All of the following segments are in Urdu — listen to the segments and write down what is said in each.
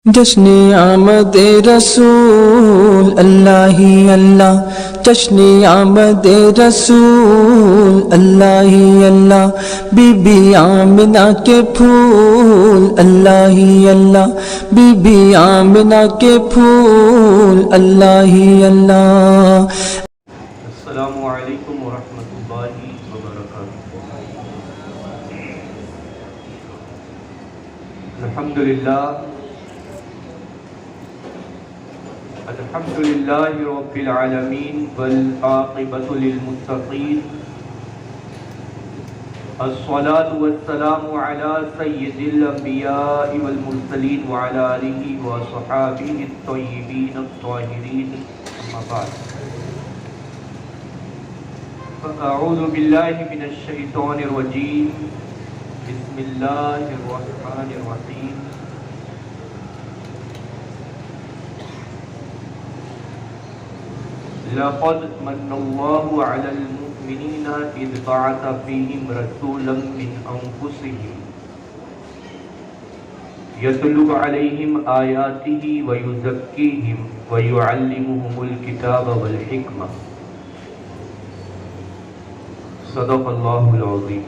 جشن آمد رسول اللہ ہی اللہ، جشن آمد رسول اللہ ہی اللہ، بی بی آمنہ کے پھول اللہ ہی اللہ، بی بی آمنہ کے پھول اللہ ہی اللہ۔ السلام علیکم ورحمۃ اللہ وبرکاتہ۔ الحمدللہ رب العالمین والعاقبۃ للمتقین، الصلاة والسلام علی سید الانبیاء والمرسلین وعلی آلہ وصحابہ الطیبین الطاہرین، اما بعد فاعوذ باللہ من الشیطان الرجیم، بسم اللہ الرحمن الرحیم۔ لقد من اللہ علی المؤمنین اذ بعث فیہم رسولا من انفسہم یتلو علیہم آیاتہ ویزکیہم ویعلمہم الکتاب والحکمہ، صدق اللہ العظیم۔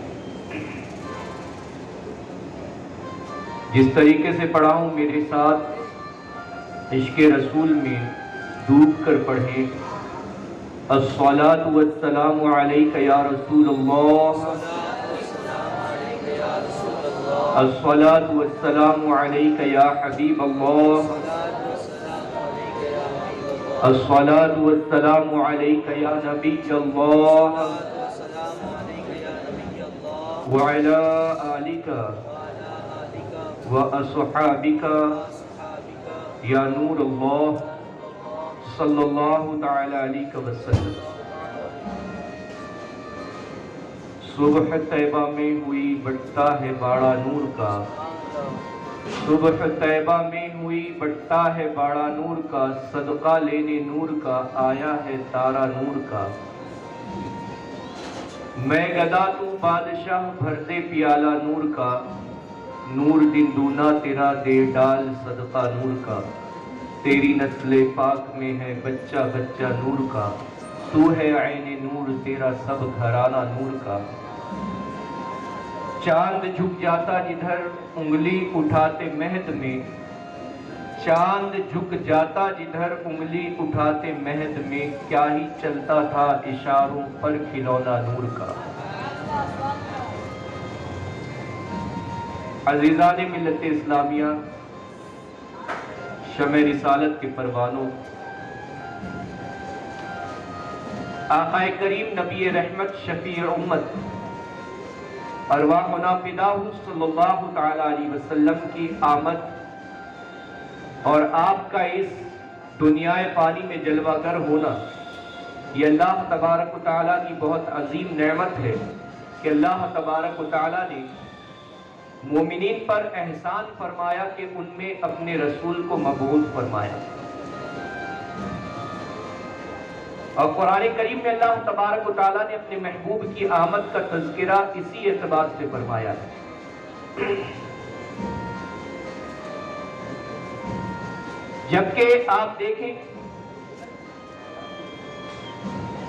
جس طریقے سے پڑھا ہوں میرے ساتھ عشق رسول میں ڈوب کر پڑھیں۔ الصلاۃ والسلام علیک یا رسول اللہ، الصلاۃ والسلام علیک یا حبیب اللہ، الصلاۃ والسلام علیک یا نبی اللہ، وعلی آلک وَأَصْحَابِكَ یا نور اللہ، صلی اللہ تعالی علیہ وسلم۔ صبح طیبہ میں ہوئی بٹتا ہے باڑا نور کا، صبح طیبہ میں ہوئی بٹتا ہے باڑا نور کا، صدقہ لینے نور کا آیا ہے تارا نور کا۔ میں گدا تو بادشاہ بھر دے پیالہ نور کا، نور دن دونا تیرا دے ڈال صدقہ نور کا۔ تیری نسل پاک میں ہے بچہ بچہ نور کا، تو ہے عین نور تیرا سب گھرانہ نور کا۔ چاند جھک جاتا جدھر انگلی اٹھاتے مہد میں، چاند جھک جاتا جدھر انگلی اٹھاتے مہد میں، کیا ہی چلتا تھا اشاروں پر کھلونا نور کا۔ عزیزان ملت اسلامیہ، شمع رسالت کے پروانوں، آقا کریم نبی رحمت شفیع امت ارواحنا فداہ صلی اللہ تعالی علیہ وسلم کی آمد اور آپ کا اس دنیا فانی میں جلوہ گر ہونا، یہ اللہ تبارک و تعالیٰ کی بہت عظیم نعمت ہے کہ اللہ تبارک و تعالیٰ نے مومنین پر احسان فرمایا کہ ان میں اپنے رسول کو مبعوث فرمایا۔ اور قرآن کریم میں اللہ تبارک و تعالیٰ نے اپنے محبوب کی آمد کا تذکرہ اسی اعتبار سے فرمایا ہے۔ جبکہ آپ دیکھیں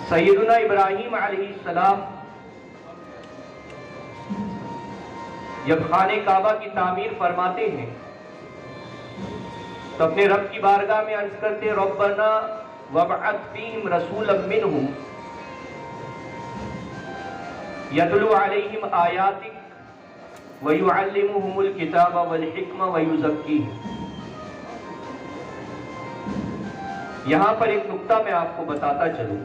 سیدنا ابراہیم علیہ السلام جب خانہ کعبہ کی تعمیر فرماتے ہیں تو اپنے رب کی بارگاہ میں عرض کرتے ربنا وابعث فیہم رسولا منہم یتلو علیہم آیاتک ویعلمہم الکتاب والحکمہ ویزکیہم۔ یہاں پر ایک نکتہ میں آپ کو بتاتا چلوں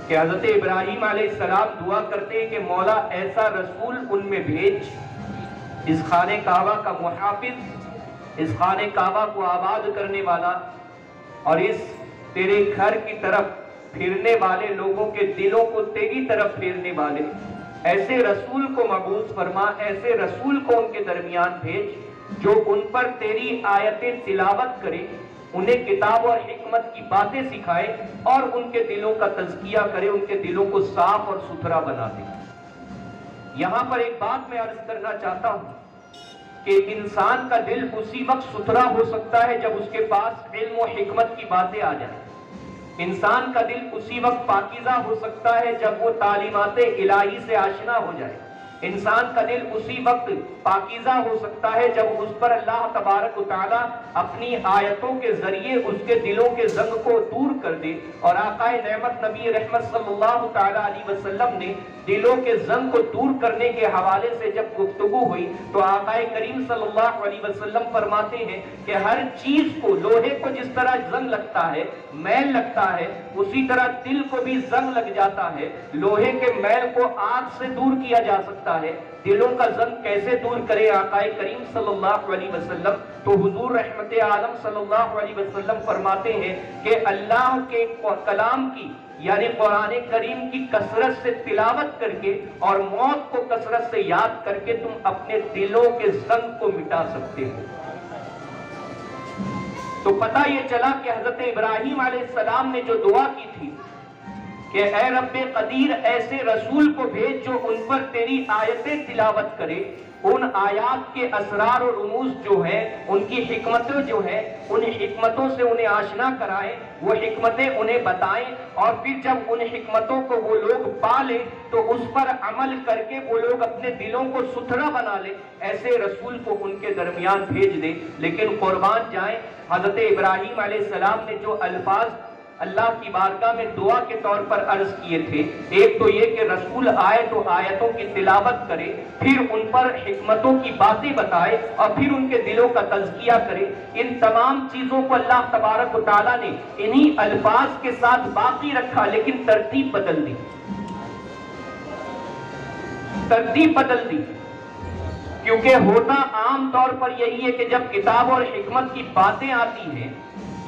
کہ حضرت ابراہیم علیہ السلام دعا کرتے ہیں کہ مولا ایسا رسول ان میں بھیج، اس خانہ کعبہ کا محافظ، اس خانہ کعبہ کو آباد کرنے والا اور اس تیرے گھر کی طرف پھرنے والے لوگوں کے دلوں کو تیری طرف پھیرنے والے ایسے رسول کو مبعوث فرما، ایسے رسول کو ان کے درمیان بھیج جو ان پر تیری آیتیں تلاوت کرے، انہیں کتاب اور حکمت کی باتیں سکھائے اور ان کے دلوں کا تزکیہ کرے، ان کے دلوں کو صاف اور ستھرا بنا دے۔ یہاں پر ایک بات میں عرض کرنا چاہتا ہوں کہ انسان کا دل اسی وقت ستھرا ہو سکتا ہے جب اس کے پاس علم و حکمت کی باتیں آ جائیں. انسان کا دل اسی وقت پاکیزہ ہو سکتا ہے جب وہ تعلیمات الہی سے آشنا ہو جائے. انسان کا دل اسی وقت پاکیزہ ہو سکتا ہے جب اس پر اللہ تبارک و تعالی اپنی آیتوں کے ذریعے اس کے دلوں کے زنگ کو دور کر دے. اور آقا نعمت نبی رحمت صلی اللہ تعالی علیہ وسلم نے دلوں کے زنگ کو دور کرنے کے حوالے سے جب گفتگو ہوئی تو آقا کریم صلی اللہ علیہ وسلم فرماتے ہیں کہ ہر چیز کو، لوہے کو جس طرح زنگ لگتا ہے، میل لگتا ہے، اسی طرح دل کو بھی زنگ لگ جاتا ہے. لوہے کے میل کو آگ سے دور کیا جا سکتا ہے، دلوں کا زنگ کیسے دور کرے آقا کریم صلی اللہ علیہ وسلم؟ تو حضور رحمت عالم صلی اللہ علیہ وسلم فرماتے ہیں کہ اللہ کے کلام کی یعنی قرآن کریم کی کثرت سے تلاوت کر کے اور موت کو کثرت سے یاد کر کے تم اپنے دلوں کے زنگ کو مٹا سکتے ہو. تو پتہ یہ چلا کہ حضرت ابراہیم علیہ السلام نے جو دعا کی تھی کہ اے رب قدیر ایسے رسول کو بھیج جو ان پر تیری آیتیں تلاوت کرے، ان آیات کے اسرار اور رموز جو ہیں، ان کی حکمتیں جو ہیں، ان حکمتوں سے انہیں آشنا کرائیں، وہ حکمتیں انہیں بتائیں، اور پھر جب ان حکمتوں کو وہ لوگ پا لیں تو اس پر عمل کر کے وہ لوگ اپنے دلوں کو ستھرا بنا لیں. ایسے رسول کو ان کے درمیان بھیج دے. لیکن قربان جائیں، حضرت ابراہیم علیہ السلام نے جو الفاظ اللہ کی بارگاہ میں دعا کے طور پر عرض کیے تھے، ایک تو یہ کہ رسول آئے تو آیتوں کی تلاوت کرے، پھر ان پر حکمتوں کی باتیں بتائے، اور پھر ان کے دلوں کا تزکیہ کرے. ان تمام چیزوں کو اللہ تبارک و تعالیٰ نے انہی الفاظ کے ساتھ باقی رکھا، لیکن ترتیب بدل دی. ترتیب بدل دی کیونکہ ہوتا عام طور پر یہی ہے کہ جب کتاب اور حکمت کی باتیں آتی ہیں،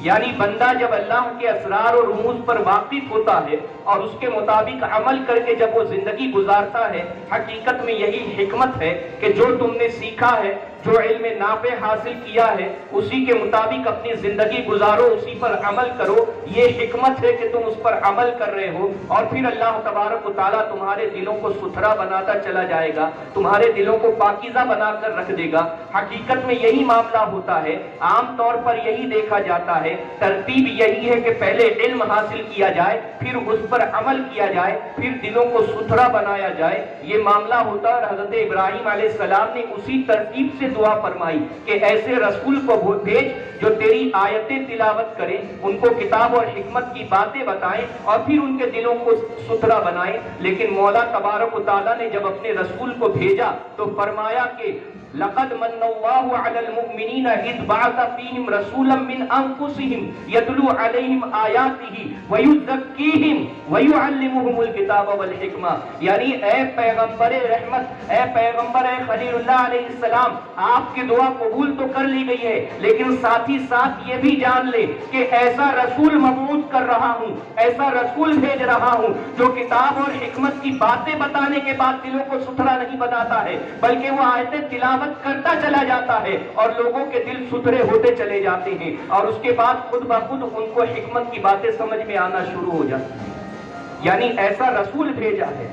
یعنی بندہ جب اللہ کے اسرار اور رموز پر واقف ہوتا ہے اور اس کے مطابق عمل کر کے جب وہ زندگی گزارتا ہے، حقیقت میں یہی حکمت ہے کہ جو تم نے سیکھا ہے، جو علم نافع حاصل کیا ہے، اسی کے مطابق اپنی زندگی گزارو، اسی پر عمل کرو. یہ حکمت ہے کہ تم اس پر عمل کر رہے ہو، اور پھر اللہ تبارک و تعالیٰ تمہارے دلوں کو ستھرا بناتا چلا جائے گا، تمہارے دلوں کو پاکیزہ بنا کر رکھ دے گا. حقیقت میں یہی معاملہ ہوتا ہے، عام طور پر یہی دیکھا جاتا ہے. ترتیب یہی ہے کہ پہلے علم حاصل کیا جائے، پھر اس پر عمل کیا جائے، پھر دلوں کو ستھرا بنایا جائے. یہ معاملہ ہوتا ہے. اور حضرت ابراہیم علیہ السلام نے اسی ترتیب سے دعا فرمائی کہ ایسے رسول کو بھیج جو تیری آیتیں تلاوت کریں، ان کو کتاب اور حکمت کی باتیں بتائیں، اور پھر ان کے دلوں کو ستھرا بنائیں. لیکن مولا تبارک و تعالیٰ نے جب اپنے رسول کو بھیجا تو فرمایا کہ لقد من اللہ علی المؤمنین اذ بعث فیہم رسولا من انفسہم یتلو علیہم آیاتہ ویزکیہم ویعلمہم الکتاب والحکمہ. یعنی اے پیغمبر رحمت، اے پیغمبر، اے خلیل اللہ علیہ السلام، آپ کی دعا قبول تو کر لی گئی ہے، لیکن ساتھ ہی ساتھ یہ بھی جان لے کہ ایسا رسول مبعوث کر رہا ہوں، ایسا رسول بھیج رہا ہوں جو کتاب اور حکمت کی باتیں بتانے کے بعد دلوں کو ستھرا نہیں بناتا ہے، بلکہ وہ آیتیں تلاوت کرتا چلا جاتا ہے اور لوگوں کے دل ستھرے ہوتے چلے جاتے ہیں، اور اس کے بعد خود بخود ان کو حکمت کی باتیں سمجھ میں آنا شروع ہو جاتی ہیں. یعنی ایسا رسول بھیجا ہے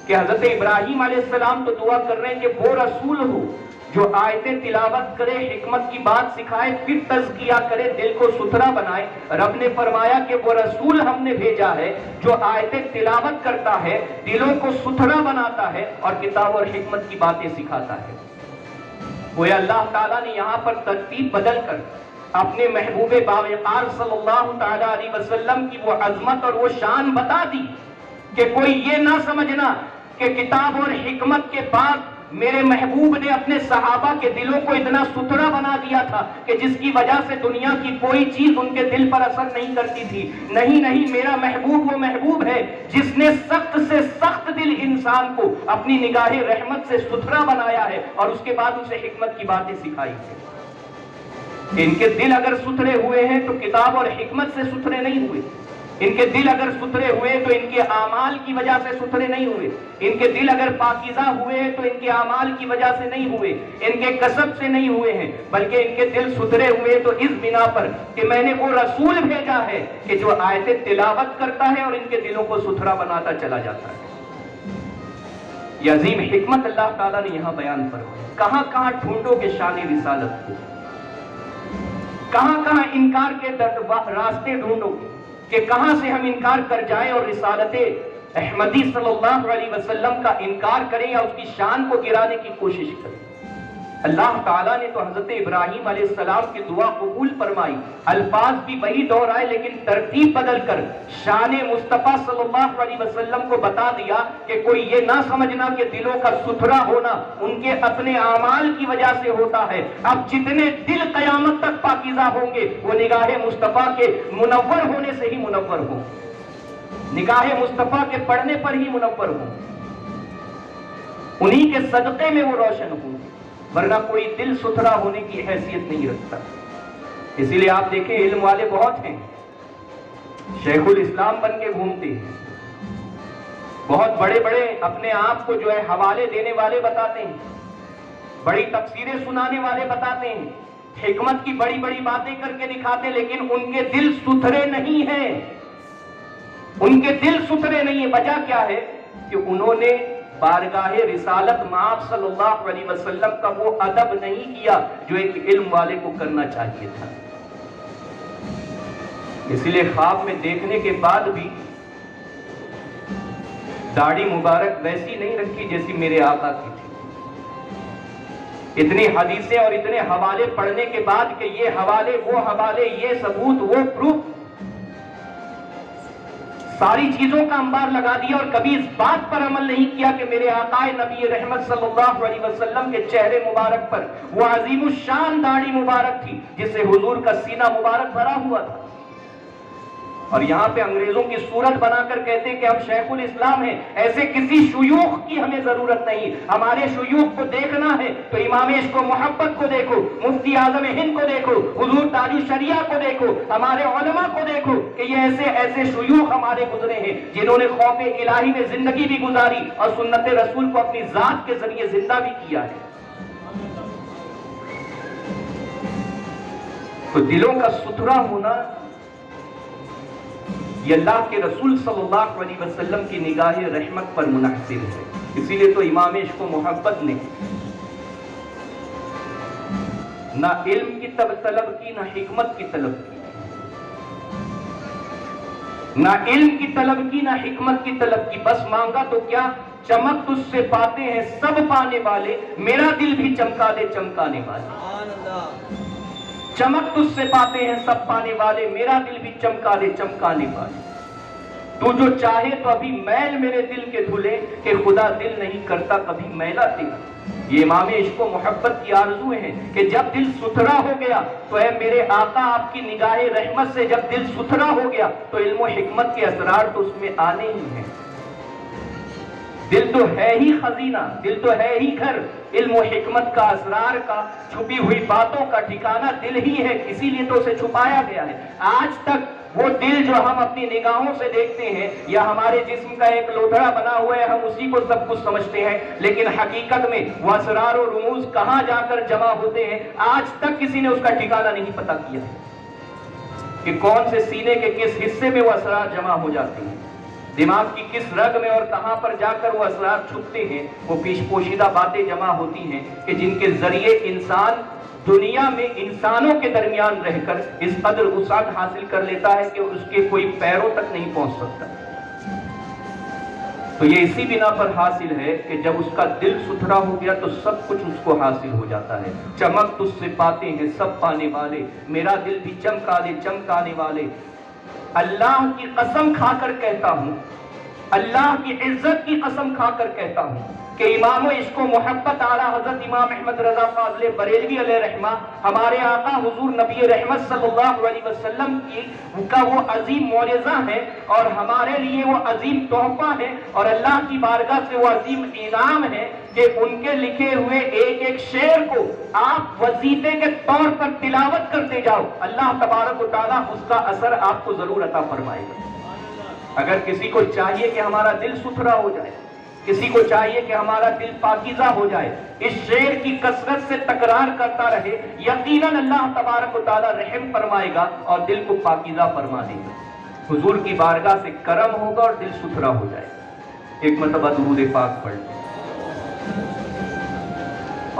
کہ حضرت ابراہیم علیہ السلام تو دعا کر رہے ہیں کہ وہ رسول ہو جو آیتیں تلاوت کرے، حکمت کی بات سکھائے، پھر تزکیہ کرے، دل کو ستھرا بنائے. رب نے فرمایا کہ وہ رسول ہم نے بھیجا ہے جو آیتیں تلاوت کرتا ہے، دلوں کو ستھرا بناتا ہے، اور کتاب اور حکمت کی باتیں سکھاتا ہے. گویا اللہ تعالیٰ نے یہاں پر ترتیب بدل کر اپنے محبوب باوقار صلی اللہ تعالی علیہ وسلم کی وہ عظمت اور وہ شان بتا دی کہ کوئی یہ نہ سمجھنا کہ کتاب اور حکمت کے بعد میرے محبوب نے اپنے صحابہ کے دلوں کو اتنا ستھرا بنا دیا تھا کہ جس کی وجہ سے دنیا کی کوئی چیز ان کے دل پر اثر نہیں کرتی تھی. نہیں، میرا محبوب وہ محبوب ہے جس نے سخت سے سخت دل انسان کو اپنی نگاہ رحمت سے ستھرا بنایا ہے، اور اس کے بعد اسے حکمت کی باتیں سکھائی ہے. ان کے دل اگر ستھرے ہوئے ہیں تو کتاب اور حکمت سے ستھرے نہیں ہوئے. ان کے دل اگر ستھرے ہوئے تو ان کے اعمال کی وجہ سے ستھرے نہیں ہوئے. ان کے دل اگر پاکیزہ ہوئے تو ان کے اعمال کی وجہ سے نہیں ہوئے، ان کے کسب سے نہیں ہوئے ہیں، بلکہ ان کے دل ستھرے ہوئے تو اس بنا پر کہ میں نے وہ رسول بھیجا ہے کہ جو آیتیں تلاوت کرتا ہے اور ان کے دلوں کو ستھرا بناتا چلا جاتا ہے. یہ عظیم حکمت اللہ تعالیٰ نے یہاں بیان فرمائی. کہاں کہاں ڈھونڈو گے شان رسالت کو, کہاں کہاں انکار کے راستے ڈھونڈو کہ کہاں سے ہم انکار کر جائیں اور رسالت احمدی صلی اللہ علیہ وسلم کا انکار کریں یا اس کی شان کو گرانے کی کوشش کریں. اللہ تعالیٰ نے تو حضرت ابراہیم علیہ السلام کی دعا قبول فرمائی, الفاظ بھی وہی دہرائے لیکن ترتیب بدل کر شان مصطفیٰ صلی اللہ علیہ وسلم کو بتا دیا کہ کوئی یہ نہ سمجھنا کہ دلوں کا ستھرا ہونا ان کے اپنے اعمال کی وجہ سے ہوتا ہے. اب جتنے دل قیامت تک پاکیزہ ہوں گے وہ نگاہ مصطفیٰ کے منور ہونے سے ہی منور ہوں, نگاہ مصطفیٰ کے پڑھنے پر ہی منور ہوں, انہی کے صدقے میں وہ روشن ہوں, ورنہ کوئی دل ستھرا ہونے کی حیثیت نہیں رکھتا. اسی لیے آپ دیکھیں علم والے بہت ہیں, شیخ الاسلام بن کے گھومتے ہیں, بہت بڑے بڑے اپنے آپ کو جو ہے حوالے دینے والے بتاتے ہیں, بڑی تفسیریں سنانے والے بتاتے ہیں, حکمت کی بڑی بڑی باتیں کر کے دکھاتے ہیں, لیکن ان کے دل ستھرے نہیں ہیں, ان کے دل ستھرے نہیں ہیں. وجہ کیا ہے کہ انہوں نے بارگاہ رسالت مآب صلی اللہ علیہ وسلم کا وہ ادب نہیں کیا جو ایک علم والے کو کرنا چاہیے تھا. اسی لیے خواب میں دیکھنے کے بعد بھی داڑھی مبارک ویسی نہیں رکھی جیسی میرے آقا کی تھی. اتنی حدیثیں اور اتنے حوالے پڑھنے کے بعد کہ یہ حوالے وہ حوالے, یہ ثبوت وہ پروف, ساری چیزوں کا انبار لگا دیا اور کبھی اس بات پر عمل نہیں کیا کہ میرے آقا نبی رحمت صلی اللہ علیہ وسلم کے چہرے مبارک پر وہ عظیم الشان داڑھی مبارک تھی جس سے حضور کا سینہ مبارک بھرا ہوا تھا. اور یہاں پہ انگریزوں کی صورت بنا کر کہتے ہیں کہ ہم شیخ الاسلام ہیں. ایسے کسی شیوخ کی ہمیں ضرورت نہیں. ہمارے شیوخ کو دیکھنا ہے تو امام عشق و محبت کو دیکھو, مفتی اعظم ہند کو دیکھو, حضور تاج الشریعہ کو دیکھو, ہمارے علماء کو دیکھو کہ یہ ایسے ایسے شیوخ ہمارے گزرے ہیں جنہوں نے خوف الہی میں زندگی بھی گزاری اور سنت رسول کو اپنی ذات کے ذریعے زندہ بھی کیا ہے. تو دلوں کا ستھرا ہونا یہ اللہ کے رسول صلی اللہ علیہ وسلم کی نگاہ رحمت پر منحصر ہے. اسی لیے تو امام عشق و محبت نے نہ علم کی طلب کی نہ حکمت کی طلب کی, نہ علم کی طلب کی نہ حکمت کی طلب کی, بس مانگا تو کیا, چمک تجھ سے پاتے ہیں سب پانے والے, میرا دل بھی چمکا دے چمکانے والے. چمک تجھ سے پاتے ہیں سب پانے والے, میرا دل بھی چمکا دے چمکانے والے. تو جو چاہے تو ابھی میل میرے دل کے دھلے کہ خدا دل نہیں کرتا کبھی میلا تیرا. یہ امام عشق و محبت کی آرزو ہیں کہ جب دل ستھرا ہو گیا تو اے میرے آقا آپ کی نگاہ رحمت سے جب دل ستھرا ہو گیا تو علم و حکمت کے اسرار تو اس میں آنے ہی ہیں. دل تو ہے ہی خزینہ, دل تو ہے ہی گھر, علم و حکمت کا اسرار کا چھپی ہوئی باتوں کا ٹھکانہ دل ہی ہے, اسی لیے تو اسے چھپایا گیا ہے. آج تک وہ دل جو ہم اپنی نگاہوں سے دیکھتے ہیں یا ہمارے جسم کا ایک لوتھڑا بنا ہوا ہے, ہم اسی کو سب کچھ سمجھتے ہیں, لیکن حقیقت میں وہ اسرار و رموز کہاں جا کر جمع ہوتے ہیں آج تک کسی نے اس کا ٹھکانہ نہیں پتہ کیا کہ کون سے سینے کے کس حصے میں وہ اسرار جمع ہو جاتے ہیں, دماغ کی کس رگ میں اور کہاں پر جا کر وہ اسرار چھپتے ہیں. وہ پیش پوشیدہ باتیں جمع ہوتی ہیں کہ جن کے ذریعے انسان دنیا میں انسانوں کے درمیان رہ کر اس قدر وسعت حاصل کر لیتا ہے کہ اس کے کوئی پیروں تک نہیں پہنچ سکتا. تو یہ اسی بنا پر حاصل ہے کہ جب اس کا دل ستھرا ہو گیا تو سب کچھ اس کو حاصل ہو جاتا ہے. چمک تجھ سے پاتے ہیں سب پانے والے, میرا دل بھی چمکا دے چمکانے والے. اللہ کی قسم کھا کر کہتا ہوں, اللہ کی عزت کی قسم کھا کر کہتا ہوں کہ امام عشق و محبت اعلیٰ حضرت امام احمد رضا فاضل بریلوی علیہ رحمہ ہمارے آقا حضور نبی رحمت صلی اللہ علیہ وسلم کا وہ عظیم معجزہ ہے اور ہمارے لیے وہ عظیم تحفہ ہے اور اللہ کی بارگاہ سے وہ عظیم انعام ہے کہ ان کے لکھے ہوئے ایک ایک شعر کو آپ وظیفے کے طور پر تلاوت کرتے جاؤ, اللہ تبارک و تعالیٰ اس کا اثر آپ کو ضرور عطا فرمائے گا. اگر کسی کو چاہیے کہ ہمارا دل ستھرا ہو جائے, کسی کو چاہیے کہ ہمارا دل پاکیزہ ہو جائے, اس شعر کی کثرت سے تکرار کرتا رہے, یقیناً اللہ تبارک و تعالیٰ رحم فرمائے گا اور دل کو پاکیزہ فرما دے گا. حضور کی بارگاہ سے کرم ہوگا اور دل ستھرا ہو جائے. ایک مرتبہ درود پاک پڑھ لیں.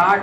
8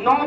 9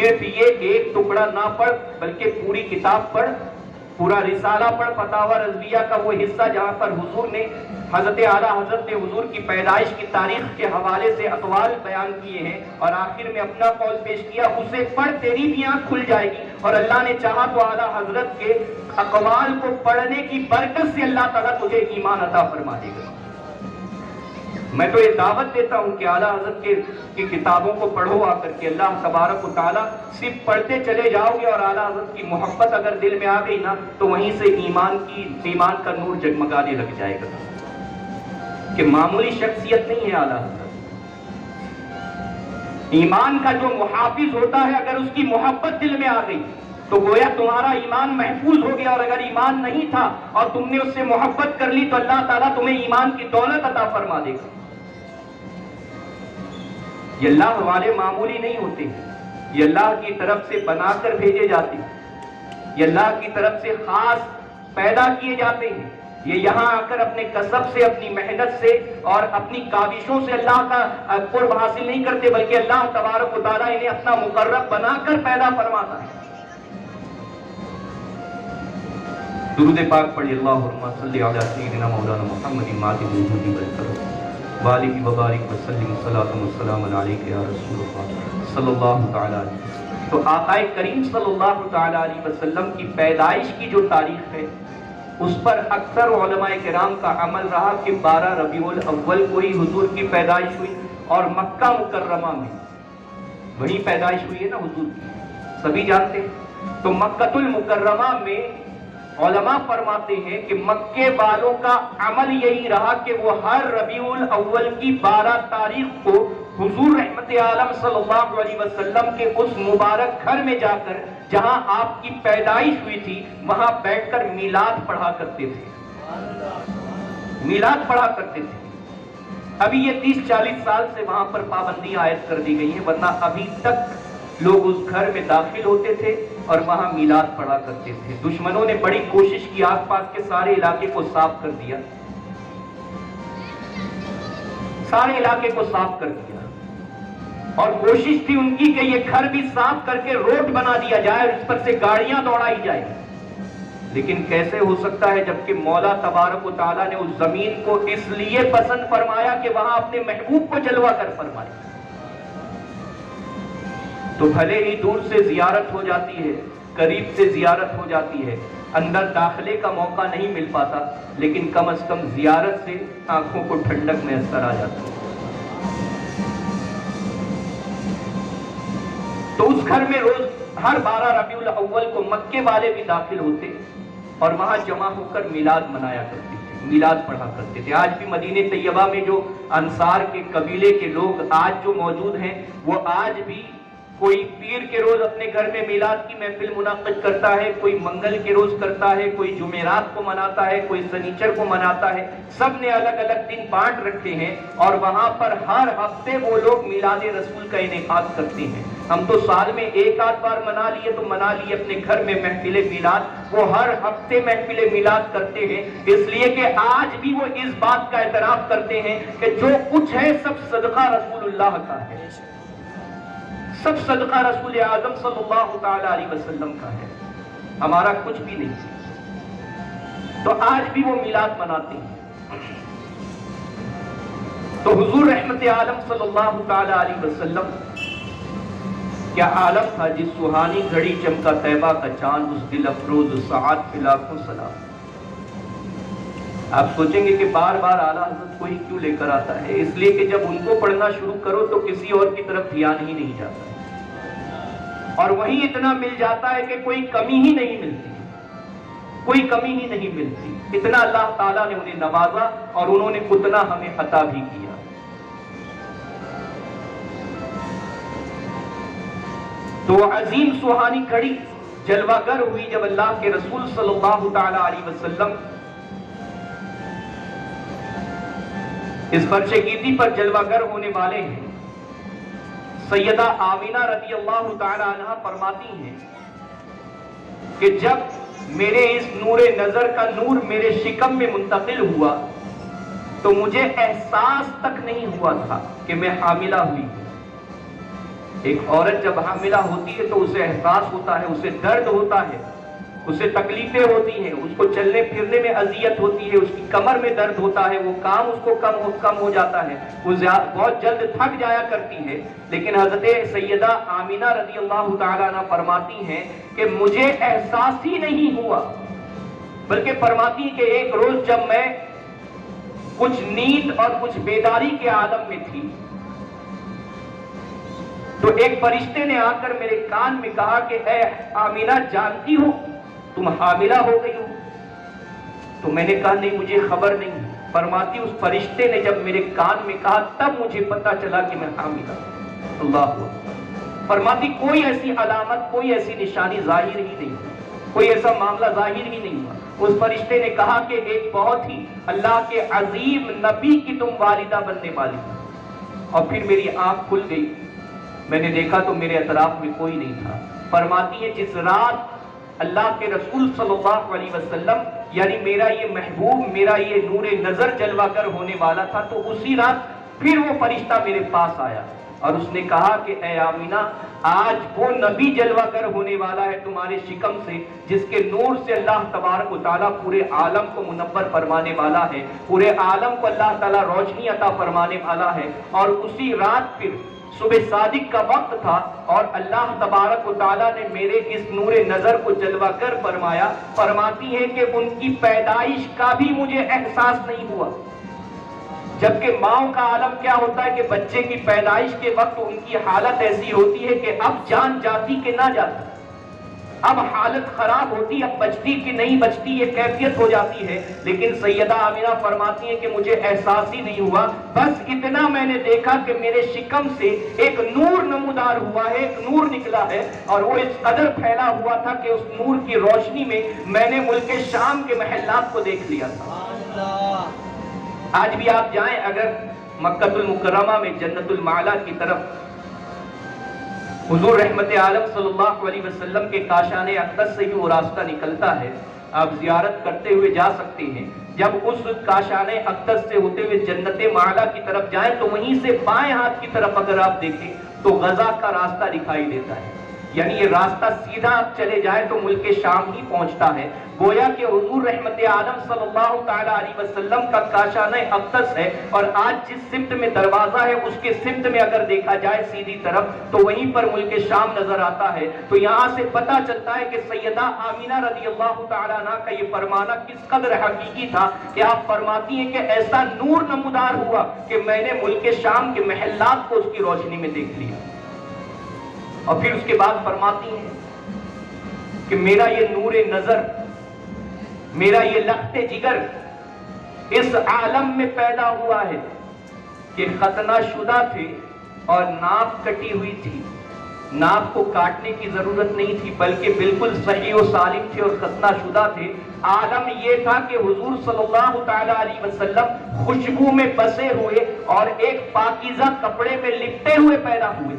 صرف یہ ایک ٹکڑا نہ پڑھ بلکہ پوری کتاب پڑھ، پورا رسالہ پڑھ، فتاوی رضویہ کا وہ حصہ جہاں پر حضور نے حضرت اعلیٰ حضرت نے حضور کی پیدائش کی تاریخ کے حوالے سے اقوال بیان کیے ہیں اور آخر میں اپنا قول پیش کیا، اسے پڑھ، تیری بھی آنکھ کھل جائے گی، اور اللہ نے چاہا تو اعلیٰ حضرت کے اقوال کو پڑھنے کی برکت سے اللہ تعالیٰ تجھے ایمان عطا فرما دے گا۔ میں تو یہ دعوت دیتا ہوں کہ اعلیٰ حضرت کی کتابوں کو پڑھو آ کر کے، اللہ تبارک و تعالیٰ صرف پڑھتے چلے جاؤ گے اور اعلیٰ حضرت کی محبت اگر دل میں آ گئی نا تو وہیں سے ایمان کا نور جگمگانے لگ جائے گا، کہ معمولی شخصیت نہیں ہے اعلیٰ حضرت۔ ایمان کا جو محافظ ہوتا ہے اگر اس کی محبت دل میں آ گئی تو گویا تمہارا ایمان محفوظ ہو گیا، اور اگر ایمان نہیں تھا اور تم نے اس سے محبت کر لی تو اللہ تعالیٰ تمہیں ایمان کی دولت عطا فرما دے گا۔ یہ اللہ والے معمولی نہیں ہوتے، یہ اللہ کی طرف سے بنا کر بھیجے جاتے ہیں، یہ اللہ کی طرف سے خاص پیدا کیے جاتے ہیں، یہ یہاں آ کر اپنے کسب سے، اپنی محنت سے اور اپنی کاوشوں سے اللہ کا قرب حاصل نہیں کرتے، بلکہ اللہ تبارک و تعالیٰ انہیں اپنا مقرب بنا کر پیدا فرماتا ہے۔ درود پاک پڑھی، اللہم صلی علی سیدنا مولانا محمد ماطی الوجود والکرم والہ وبارک وسلم صلاۃ والسلام علیک یا رسول اللہ صلی اللہ تعالی علیہ وسلم۔ تو آقا کریم صلی اللہ تعالی علیہ وسلم کی پیدائش کی جو تاریخ ہے اس پر اکثر علماء کرام کا عمل رہا کہ 12 ربیع الاول کو ہی حضور کی پیدائش ہوئی، اور مکہ مکرمہ میں وہی پیدائش ہوئی ہے نا حضور کی، سبھی جانتے ہیں۔ تو مکہ المکرمہ میں علماء فرماتے ہیں کہ مکے والوں کا عمل یہی رہا کہ وہ ہر ربیع الاول کی 12 تاریخ کو حضور رحمت عالم صلی اللہ علیہ وسلم کے اس مبارک گھر میں جا کر جہاں آپ کی پیدائش ہوئی تھی وہاں بیٹھ کر میلاد پڑھا کرتے تھے، میلاد پڑھا کرتے تھے۔ ابھی یہ 30-40 سال سے وہاں پر پابندیاں عائد کر دی گئی ہیں، ورنہ ابھی تک لوگ اس گھر میں داخل ہوتے تھے اور وہاں میلاد پڑھا کرتے تھے۔ دشمنوں نے بڑی کوشش کی، آس پاس کے سارے علاقے کو صاف کر دیا، سارے علاقے کو صاف کر دیا، اور کوشش تھی ان کی کہ یہ گھر بھی صاف کر کے روڈ بنا دیا جائے اور اس پر سے گاڑیاں دوڑائی جائے۔ لیکن کیسے ہو سکتا ہے جبکہ مولا تبارک و تعالیٰ نے اس زمین کو اس لیے پسند فرمایا کہ وہاں اپنے محبوب کو جلوہ کر فرمایا۔ تو بھلے ہی دور سے زیارت ہو جاتی ہے، قریب سے زیارت ہو جاتی ہے، اندر داخلے کا موقع نہیں مل پاتا، لیکن کم از کم زیارت سے آنکھوں کو ٹھنڈک میسر آ جاتی ہے۔ تو اس گھر میں روز ہر 12 ربیع الاول کو مکے والے بھی داخل ہوتے اور وہاں جمع ہو کر میلاد منایا کرتے تھے، میلاد پڑھا کرتے تھے۔ آج بھی مدینہ طیبہ میں جو انصار کے قبیلے کے لوگ آج جو موجود ہیں وہ آج بھی کوئی پیر کے روز اپنے گھر میں میلاد کی محفل منعقد کرتا ہے، کوئی منگل کے روز کرتا ہے، کوئی جمعرات کو مناتا ہے، کوئی سنیچر کو مناتا ہے، سب نے الگ الگ دن بانٹ رکھے ہیں اور وہاں پر ہر ہفتے وہ لوگ میلاد رسول کا انعقاد کرتے ہیں۔ ہم تو سال میں ایک آدھ بار منا لیے تو منا لیے اپنے گھر میں محفل میلاد، وہ ہر ہفتے محفل میلاد کرتے ہیں، اس لیے کہ آج بھی وہ اس بات کا اعتراف کرتے ہیں کہ جو کچھ ہے سب صدقہ رسول اللہ کا ہے، سب صدقہ رسول اعظم صلی اللہ تعالی علیہ وسلم کا ہے، ہمارا کچھ بھی نہیں۔ تو آج بھی وہ میلاد مناتے ہیں۔ تو حضور رحمت عالم صلی اللہ تعالی علیہ وسلم کیا عالم تھا جس سہانی گھڑی چمکا طیبہ کا چاند، اس دل افروز سعاد پہ لاکھوں سلام۔ آپ سوچیں گے کہ بار بار اعلیٰ حضرت کو ہی کیوں لے کر آتا ہے؟ اس لیے کہ جب ان کو پڑھنا شروع کرو تو کسی اور کی طرف دھیان ہی نہیں جاتا، اور وہیں اتنا مل جاتا ہے کہ کوئی کمی ہی نہیں ملتی، کوئی کمی ہی نہیں ملتی۔ اتنا اللہ تعالیٰ نے انہیں نوازا اور انہوں نے اتنا ہمیں عطا بھی کیا۔ تو عظیم سہانی گھڑی جلوہ گر ہوئی جب اللہ کے رسول صلی اللہ تعالی علیہ وسلم اس برشگیتی پر جلوہ گر ہونے والے ہیں۔ سیدہ آمینہ رضی اللہ تعالی عنہ فرماتی ہیں کہ جب میرے اس نور نظر کا نور میرے شکم میں منتقل ہوا تو مجھے احساس تک نہیں ہوا تھا کہ میں حاملہ ہوئی ہوں۔ ایک عورت جب حاملہ ہوتی ہے تو اسے احساس ہوتا ہے، اسے درد ہوتا ہے، اسے تکلیفیں ہوتی ہیں، اس کو چلنے پھرنے میں اذیت ہوتی ہے، اس کی کمر میں درد ہوتا ہے، وہ کام اس کو کم ہو جاتا ہے، وہ بہت جلد تھک جایا کرتی ہے. لیکن حضرت سیدہ آمینہ رضی اللہ تعالیٰ عنہ فرماتی ہیں کہ مجھے احساس ہی نہیں ہوا، بلکہ فرماتی کہ ایک روز جب میں کچھ نیند اور کچھ بیداری کے عالم میں تھی تو ایک فرشتے نے آ کر میرے کان میں کہا کہ اے آمینہ جانتی ہو تم حاملہ ہو گئی ہو؟ تو میں نے کہا نہیں مجھے خبر نہیں. فرماتی اس فرشتے نے جب میرے کان میں کہا تب مجھے پتا چلا کہ میں حاملہ ہوں. اللہ اکبر. فرماتی کوئی ایسی علامت کوئی ایسی نشانی ظاہر ہی نہیں، کوئی ایسا معاملہ ظاہر ہی نہیں ہوا. اس فرشتے نے کہا کہ ایک بہت ہی اللہ کے عظیم نبی کی تم والدہ بننے والی. اور پھر میری آنکھ کھل گئی، میں نے دیکھا تو میرے اطراف میں کوئی نہیں تھا. فرماتی ہے جس رات اللہ کے رسول صلی اللہ علیہ وسلم یعنی میرا یہ محبوب، میرا یہ نور نظر جلوہ گر ہونے والا تھا، تو اسی رات پھر وہ فرشتہ میرے پاس آیا اور اس نے کہا کہ اے آمینہ آج وہ نبی جلوہ گر ہونے والا ہے تمہارے شکم سے جس کے نور سے اللہ تبارک و تعالیٰ پورے عالم کو منور فرمانے والا ہے، پورے عالم کو اللہ تعالیٰ روشنی عطا فرمانے والا ہے. اور اسی رات پھر صبح صادق کا وقت تھا اور اللہ تبارک و تعالیٰ نے میرے اس نور نظر کو جلوہ گر فرمایا. فرماتی ہے کہ ان کی پیدائش کا بھی مجھے احساس نہیں ہوا. جبکہ ماں کا عالم کیا ہوتا ہے کہ بچے کی پیدائش کے وقت ان کی حالت ایسی ہوتی ہے کہ اب جان جاتی کہ نہ جاتی، اب حالت خراب ہوتی، اب بچتی کہ نہیں بچتی، یہ کیفیت ہو جاتی ہے. لیکن سیدہ آمینہ فرماتی ہیں کہ مجھے احساس ہی نہیں ہوا، بس اتنا میں نے دیکھا کہ میرے شکم سے ایک نور نمودار ہوا ہے، ایک نور نکلا ہے اور وہ اس قدر پھیلا ہوا تھا کہ اس نور کی روشنی میں نے ملک شام کے محلات کو دیکھ لیا تھا. آج بھی آپ جائیں اگر مکہ المکرمہ میں جنت المعلا کی طرف حضور رحمت عالم صلی اللہ علیہ وسلم کے کاشان اقدس سے ہی وہ راستہ نکلتا ہے، آپ زیارت کرتے ہوئے جا سکتے ہیں. جب اس کاشان اقدس سے ہوتے ہوئے جنت معلا کی طرف جائیں تو وہیں سے بائیں ہاتھ کی طرف اگر آپ دیکھیں تو غزہ کا راستہ دکھائی دیتا ہے. یعنی یہ راستہ سیدھا آپ چلے جائیں تو ملک شام ہی پہنچتا ہے. گویا کہ حضور رحمت عالم صلی اللہ تعالیٰ علیہ وسلم کا کاشانہ اقدس ہے اور آج جس سمت میں دروازہ ہے اس کے سمت میں اگر دیکھا جائے سیدھی طرف تو وہیں پر ملک شام نظر آتا ہے. تو یہاں سے پتہ چلتا ہے کہ سیدہ آمینہ رضی اللہ تعالیٰ عنہ کا یہ فرمانا کس قدر حقیقی تھا کہ آپ فرماتی ہیں کہ ایسا نور نمودار ہوا کہ میں نے ملک شام کے محلات کو اس کی روشنی میں دیکھ لیا. اور پھر اس کے بعد فرماتی ہیں کہ میرا یہ نور نظر، میرا یہ لخت جگر اس عالم میں پیدا ہوا ہے کہ ختنہ شدہ تھے اور ناف کٹی ہوئی تھی. ناف کو کاٹنے کی ضرورت نہیں تھی بلکہ بالکل صحیح و سالم تھے اور ختنہ شدہ تھے. عالم یہ تھا کہ حضور صلی اللہ تعالیٰ علیہ وسلم خوشبو میں بسے ہوئے اور ایک پاکیزہ کپڑے میں لپٹے ہوئے پیدا ہوئے.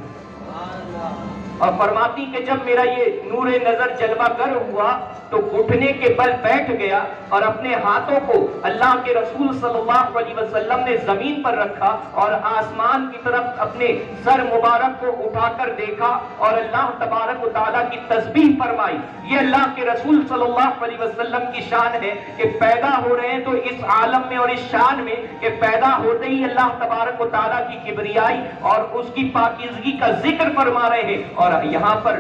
اور فرماتی کہ جب میرا یہ نور نظر جلوہ گر ہوا تو گھٹنے کے بل بیٹھ گیا اور اپنے ہاتھوں کو اللہ کے رسول صلی اللہ علیہ وسلم نے زمین پر رکھا اور آسمان کی طرف اپنے سر مبارک کو اٹھا کر دیکھا اور اللہ تبارک و تعالیٰ کی تسبیح فرمائی. یہ اللہ کے رسول صلی اللہ علیہ وسلم کی شان ہے کہ پیدا ہو رہے ہیں تو اس عالم میں اور اس شان میں کہ پیدا ہوتے ہی اللہ تبارک و تعالیٰ کی کبریائی اور اس کی پاکیزگی کا ذکر فرما رہے ہیں. اور یہاں پر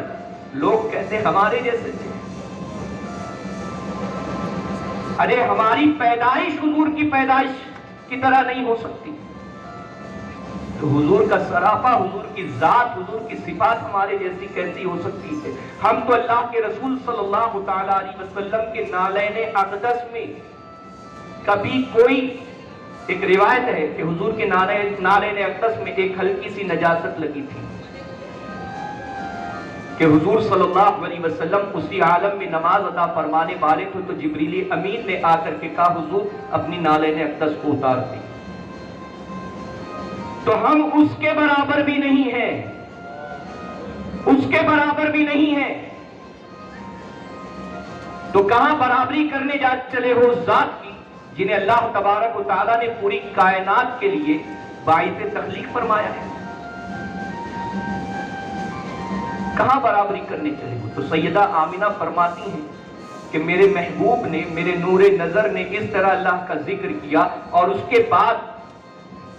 لوگ کہتے ہمارے جیسے تھے، ارے ہماری پیدائش حضور کی پیدائش کی طرح نہیں ہو سکتی. تو حضور کا سراپا، حضور کی ذات، حضور کی صفات ہمارے جیسی کیسی ہو سکتی ہے؟ ہم تو اللہ کے رسول صلی اللہ تعالیٰ علیہ وسلم کے نالین اقدس میں کبھی کوئی ایک روایت ہے کہ حضور کے نالین اقدس میں ایک ہلکی سی نجاست لگی تھی کہ حضور صلی اللہ علیہ وسلم اسی عالم میں نماز ادا فرمانے والے تھے تو جبریل امین نے آ کر کے کہا حضور اپنی نالین اقدس کو اتار دیں. تو ہم اس کے برابر بھی نہیں ہیں، اس کے برابر بھی نہیں ہیں. تو کہاں برابری کرنے جا چلے ہو اس ذات کی جنہیں اللہ تبارک و تعالیٰ نے پوری کائنات کے لیے باعث تخلیق فرمایا ہے. کہاں برابری کرنے چلے ہو؟ تو سیدہ آمینہ فرماتی ہیں کہ میرے محبوب نے، میرے نور نظر نے اس طرح اللہ کا ذکر کیا، اور اس کے بعد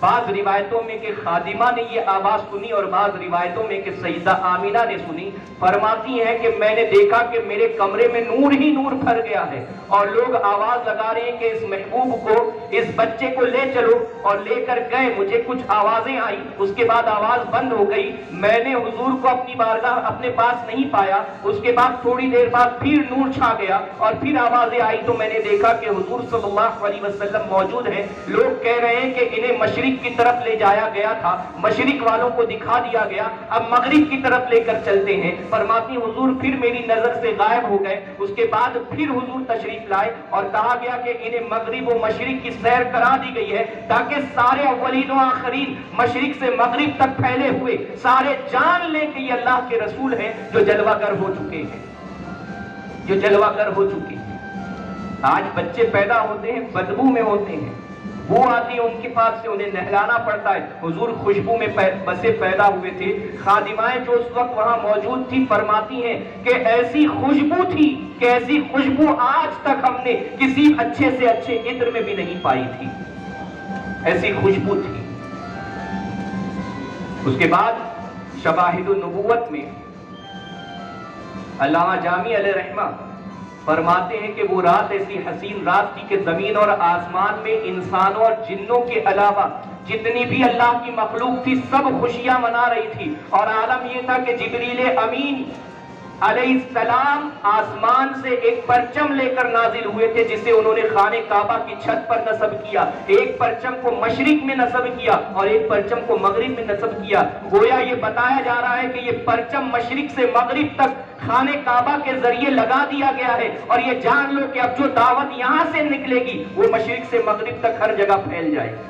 بعض روایتوں میں کہ خادمہ نے یہ آواز سنی اور بعض روایتوں میں کہ سیدہ آمینہ نے سنی، فرماتی ہیں کہ میں نے دیکھا کہ میرے کمرے میں نور ہی نور بھر گیا ہے، اور لوگ آواز لگا رہے ہیں کہ اس محبوب کو، اس بچے کو لے چلو، اور لے کر گئے۔ مجھے کچھ آوازیں آئی، اس کے بعد آواز بند ہو گئی، میں نے حضور کو اپنی بارگاہ اپنے پاس نہیں پایا۔ اس کے بعد تھوڑی دیر بعد پھر نور چھا گیا اور پھر آوازیں آئی، تو میں نے دیکھا کہ حضور صلی اللہ علیہ وسلم موجود ہیں۔ لوگ کہہ رہے ہیں کہ انہیں مشرق کی طرف لے جایا گیا تھا، مشرق والوں کو دکھا دیا گیا، اب مغرب کی طرف لے کر چلتے ہیں۔ فرماتی حضور پھر میری نظر سے غائب ہو گئے۔ اس کے بعد پھر حضور تشریف لائے اور کہا گیا کہ انہیں مغرب و مشرق کی سیر کرا دی گئی ہے، تاکہ سارے اولین و آخرین مشرق سے مغرب تک پھیلے ہوئے سارے جان لیں کہ یہ اللہ کے رسول ہیں جو جلوہ گر ہو چکے ہیں، جو جلوہ گر ہو چکے ہیں۔ آج بچے پیدا ہوتے ہیں بدبو میں ہوتے ہیں، بو آتی ہے ان کے پاس سے، انہیں نہلانا پڑتا ہے۔ حضور خوشبو میں بسے پیدا ہوئے تھے۔ خادمائیں جو اس وقت وہاں موجود تھی فرماتی ہیں کہ ایسی خوشبو تھی کہ ایسی خوشبو آج تک ہم نے کسی اچھے سے اچھے عطر میں بھی نہیں پائی تھی، ایسی خوشبو تھی۔ اس کے بعد شواہد النبوت میں علامہ جامی علیہ رحمہ فرماتے ہیں کہ وہ رات ایسی حسین رات تھی کہ زمین اور آسمان میں انسانوں اور جنوں کے علاوہ جتنی بھی اللہ کی مخلوق تھی سب خوشیاں منا رہی تھی، اور عالم یہ تھا کہ جبریل امین علیہ السلام آسمان سے ایک پرچم لے کر نازل ہوئے تھے، جسے انہوں نے خانہ کعبہ کی چھت پر نصب کیا۔ ایک پرچم کو مشرق میں نصب کیا اور ایک پرچم کو مغرب میں نصب کیا۔ گویا یہ بتایا جا رہا ہے کہ یہ پرچم مشرق سے مغرب تک خانہ کعبہ کے ذریعے لگا دیا گیا ہے، اور یہ جان لو کہ اب جو دعوت یہاں سے نکلے گی وہ مشرق سے مغرب تک ہر جگہ پھیل جائے گی،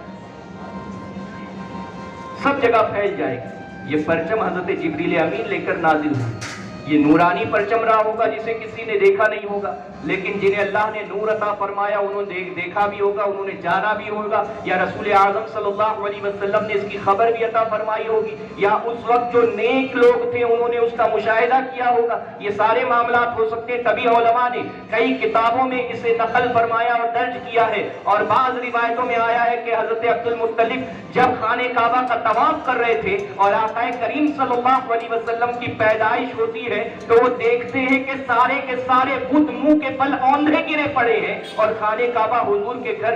سب جگہ پھیل جائے گی۔ یہ پرچم حضرت جبریل امین لے کر نازل ہوئی۔ یہ نورانی پرچم رہا ہوگا جسے کسی نے دیکھا نہیں ہوگا، لیکن جنہیں اللہ نے نور عطا فرمایا انہوں نے دیکھا بھی ہوگا، انہوں نے جانا بھی ہوگا، یا رسول اعظم صلی اللہ علیہ وسلم نے اس کی خبر بھی عطا فرمائی ہوگی، یا اس وقت جو نیک لوگ تھے انہوں نے اس کا مشاہدہ کیا ہوگا۔ یہ سارے معاملات ہو سکتے ہیں، تبھی علماء نے کئی کتابوں میں اسے نقل فرمایا اور درج کیا ہے۔ اور بعض روایتوں میں آیا ہے کہ حضرت عبد المطلب جب خانہ کعبہ کا طواف کر رہے تھے اور آقا کریم صلی اللہ علیہ وسلم کی پیدائش ہوتی ہے تو وہ دیکھتے ہیں کہ سارے کے سارے بت منہ کے بل اوندھے گرے پڑے ہیں، اور خانہ کعبہ حضور کے گھر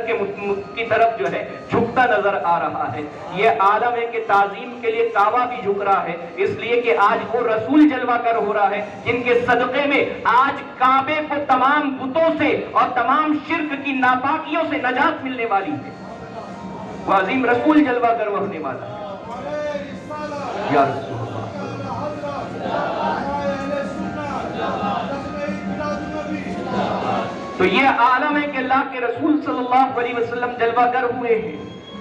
کی طرف جو ہے جھکتا نظر آ رہا ہے۔ یہ عالم ہے کہ تعظیم کے لیے کعبہ بھی جھک رہا ہے، اس لیے کہ آج وہ رسول جلوہ گر ہو رہا ہے جن کے صدقے میں آج کعبے کو تمام بتوں سے اور تمام شرک کی ناپاکیوں سے نجات ملنے والی ہے۔ وہ عظیم رسول جلوہ گر ہونے والا ہے۔ یا رسول تو یہ عالم ہے کہ اللہ کے رسول صلی اللہ علیہ وسلم جلوہ گر ہوئے ہیں،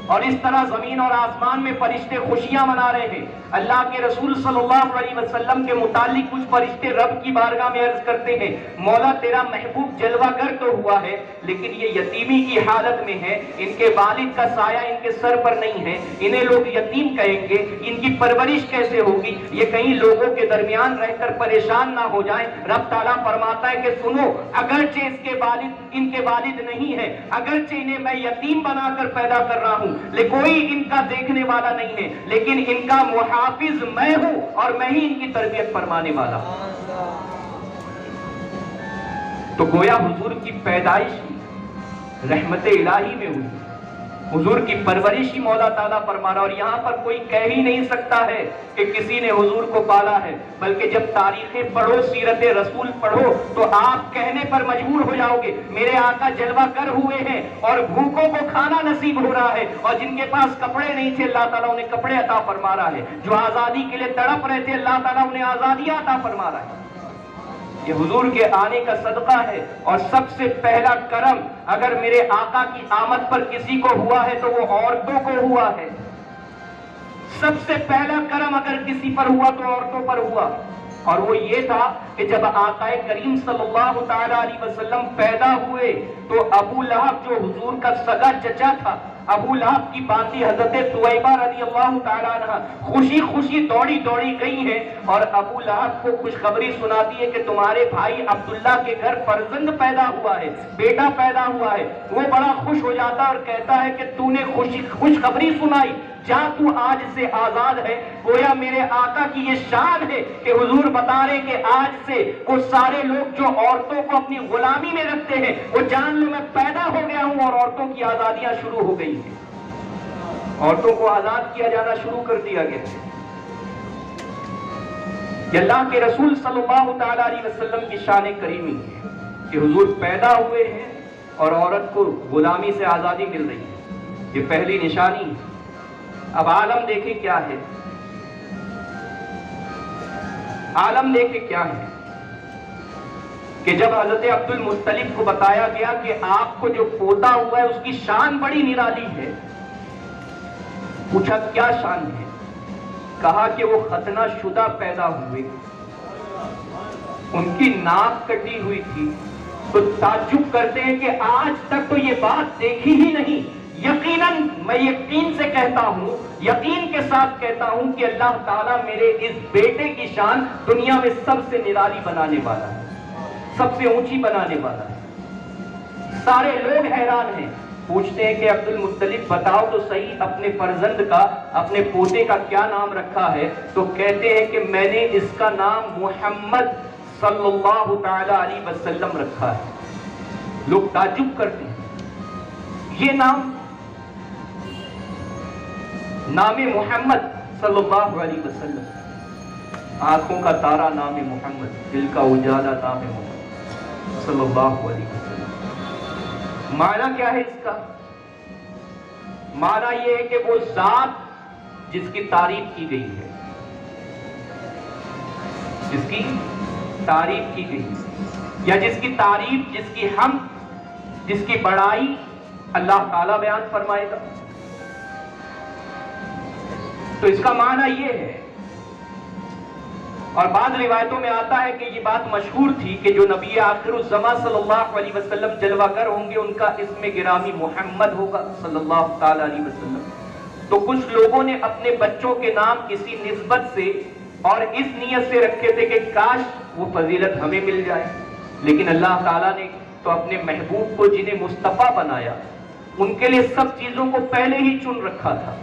اور اس طرح زمین اور آسمان میں فرشتے خوشیاں منا رہے ہیں۔ اللہ کے رسول صلی اللہ علیہ وسلم کے متعلق کچھ فرشتے رب کی بارگاہ میں عرض کرتے ہیں، مولا تیرا محبوب جلوہ گر تو ہوا ہے لیکن یہ یتیمی کی حالت میں ہے، ان کے والد کا سایہ ان کے سر پر نہیں ہے، انہیں لوگ یتیم کہیں گے، ان کی پرورش کیسے ہوگی؟ یہ کہیں لوگوں کے درمیان رہ کر پریشان نہ ہو جائیں۔ رب تعالیٰ فرماتا ہے کہ سنو، اگرچہ ان کے والد نہیں ہے، اگرچہ انہیں میں یتیم بنا کر پیدا کر رہا ہوں، کوئی ان کا دیکھنے والا نہیں ہے، لیکن ان کا محافظ میں ہوں اور میں ہی ان کی تربیت فرمانے والا ہوں۔ تو گویا حضور کی پیدائش رحمت الہی میں ہوئی، حضور کی پرورش ہی مولا تعالیٰ فرما رہا، اور یہاں پر کوئی کہہ ہی نہیں سکتا ہے کہ کسی نے حضور کو پالا ہے، بلکہ جب تاریخیں پڑھو، سیرت رسول پڑھو تو آپ کہنے پر مجبور ہو جاؤ گے میرے آقا جلوہ گر ہوئے ہیں اور بھوکوں کو کھانا نصیب ہو رہا ہے، اور جن کے پاس کپڑے نہیں تھے اللہ تعالیٰ انہیں کپڑے عطا فرما رہا ہے، جو آزادی کے لیے تڑپ رہے تھے اللہ تعالیٰ انہیں آزادیاں عطا فرما رہا ہے۔ یہ حضور کے آنے کا صدقہ ہے، اور سب سے پہلا کرم اگر میرے آقا کی آمد پر کسی کو ہوا ہے تو وہ عورتوں کو ہوا ہے۔ سب سے پہلا کرم اگر کسی پر ہوا تو عورتوں پر ہوا، اور وہ یہ تھا کہ جب آقا کریم صلی اللہ تعالی علیہ وسلم پیدا ہوئے تو ابو لہب جو حضور کا سگا چچا تھا، ابو لہب کی باندھی حضرت سویبہ رضی اللہ تعالیٰ عنہ خوشی خوشی دوڑی دوڑی گئی ہیں اور ابو لہب کو خوشخبری سناتی ہے کہ تمہارے بھائی عبداللہ کے گھر فرزند پیدا ہوا ہے، بیٹا پیدا ہوا ہے۔ وہ بڑا خوش ہو جاتا اور کہتا ہے کہ تو نے خوشخبری سنائی، جا تو آج سے آزاد ہے۔ گویا میرے آقا کی یہ شان ہے کہ حضور بتا رہے کہ آج سے وہ سارے لوگ جو عورتوں کو اپنی غلامی میں رکھتے ہیں وہ جان لو میں پیدا ہو گیا ہوں اور عورتوں کی آزادیاں شروع ہو گئی ہیں۔ عورتوں کو آزاد کیا جانا شروع کر دیا گیا ہے۔ یہ اللہ کے رسول صلی اللہ تعالیٰ علیہ وسلم کی شان کریمی ہے کہ حضور پیدا ہوئے ہیں اور عورت کو غلامی سے آزادی مل رہی ہے۔ یہ پہلی نشانی ہے۔ اب عالم دیکھیں کیا ہے، عالم دیکھیں کیا ہے کہ جب حضرت عبد المطلب کو بتایا گیا کہ آپ کو جو پوتا ہوا ہے اس کی شان بڑی نرالی ہے، پوچھا کیا شان ہے؟ کہا کہ وہ ختنہ شدہ پیدا ہوئے، ان کی ناک کٹی ہوئی تھی۔ تو تعجب کرتے ہیں کہ آج تک تو یہ بات دیکھی ہی نہیں۔ یقیناً میں یقین سے کہتا ہوں، یقین کے ساتھ کہتا ہوں کہ اللہ تعالیٰ میرے اس بیٹے کی شان دنیا میں سب سے نرالی بنانے والا ہے، سب سے اونچی بنانے والا ہے۔ سارے لوگ حیران ہیں، پوچھتے ہیں کہ عبد المطلب بتاؤ تو صحیح اپنے فرزند کا، اپنے پوتے کا کیا نام رکھا ہے؟ تو کہتے ہیں کہ میں نے اس کا نام محمد صلی اللہ تعالیٰ علیہ وسلم رکھا ہے۔ لوگ تعجب کرتے ہیں، یہ نام محمد صلی اللہ علیہ وسلم، آنکھوں کا تارا نام محمد، دل کا اجالا نام محمد صلی اللہ علیہ وسلم۔ معنی کیا ہے اس کا؟ معنی یہ ہے کہ وہ ذات جس کی تعریف کی گئی ہے، جس کی تعریف کی گئی ہے، یا جس کی تعریف، جس کی حمد، جس کی بڑائی اللہ تعالیٰ بیان فرمائے گا۔ تو اس کا معنی یہ ہے، اور بعض روایتوں میں آتا ہے کہ یہ بات مشہور تھی کہ جو نبی آخر الزمان صلی اللہ علیہ وسلم جلوہ گر ہوں گے ان کا اسم گرامی محمد ہوگا صلی اللہ تعالیٰ علیہ وسلم۔ تو کچھ لوگوں نے اپنے بچوں کے نام کسی نسبت سے اور اس نیت سے رکھے تھے کہ کاش وہ فضیلت ہمیں مل جائے، لیکن اللہ تعالیٰ نے تو اپنے محبوب کو جنہیں مصطفیٰ بنایا ان کے لیے سب چیزوں کو پہلے ہی چن رکھا تھا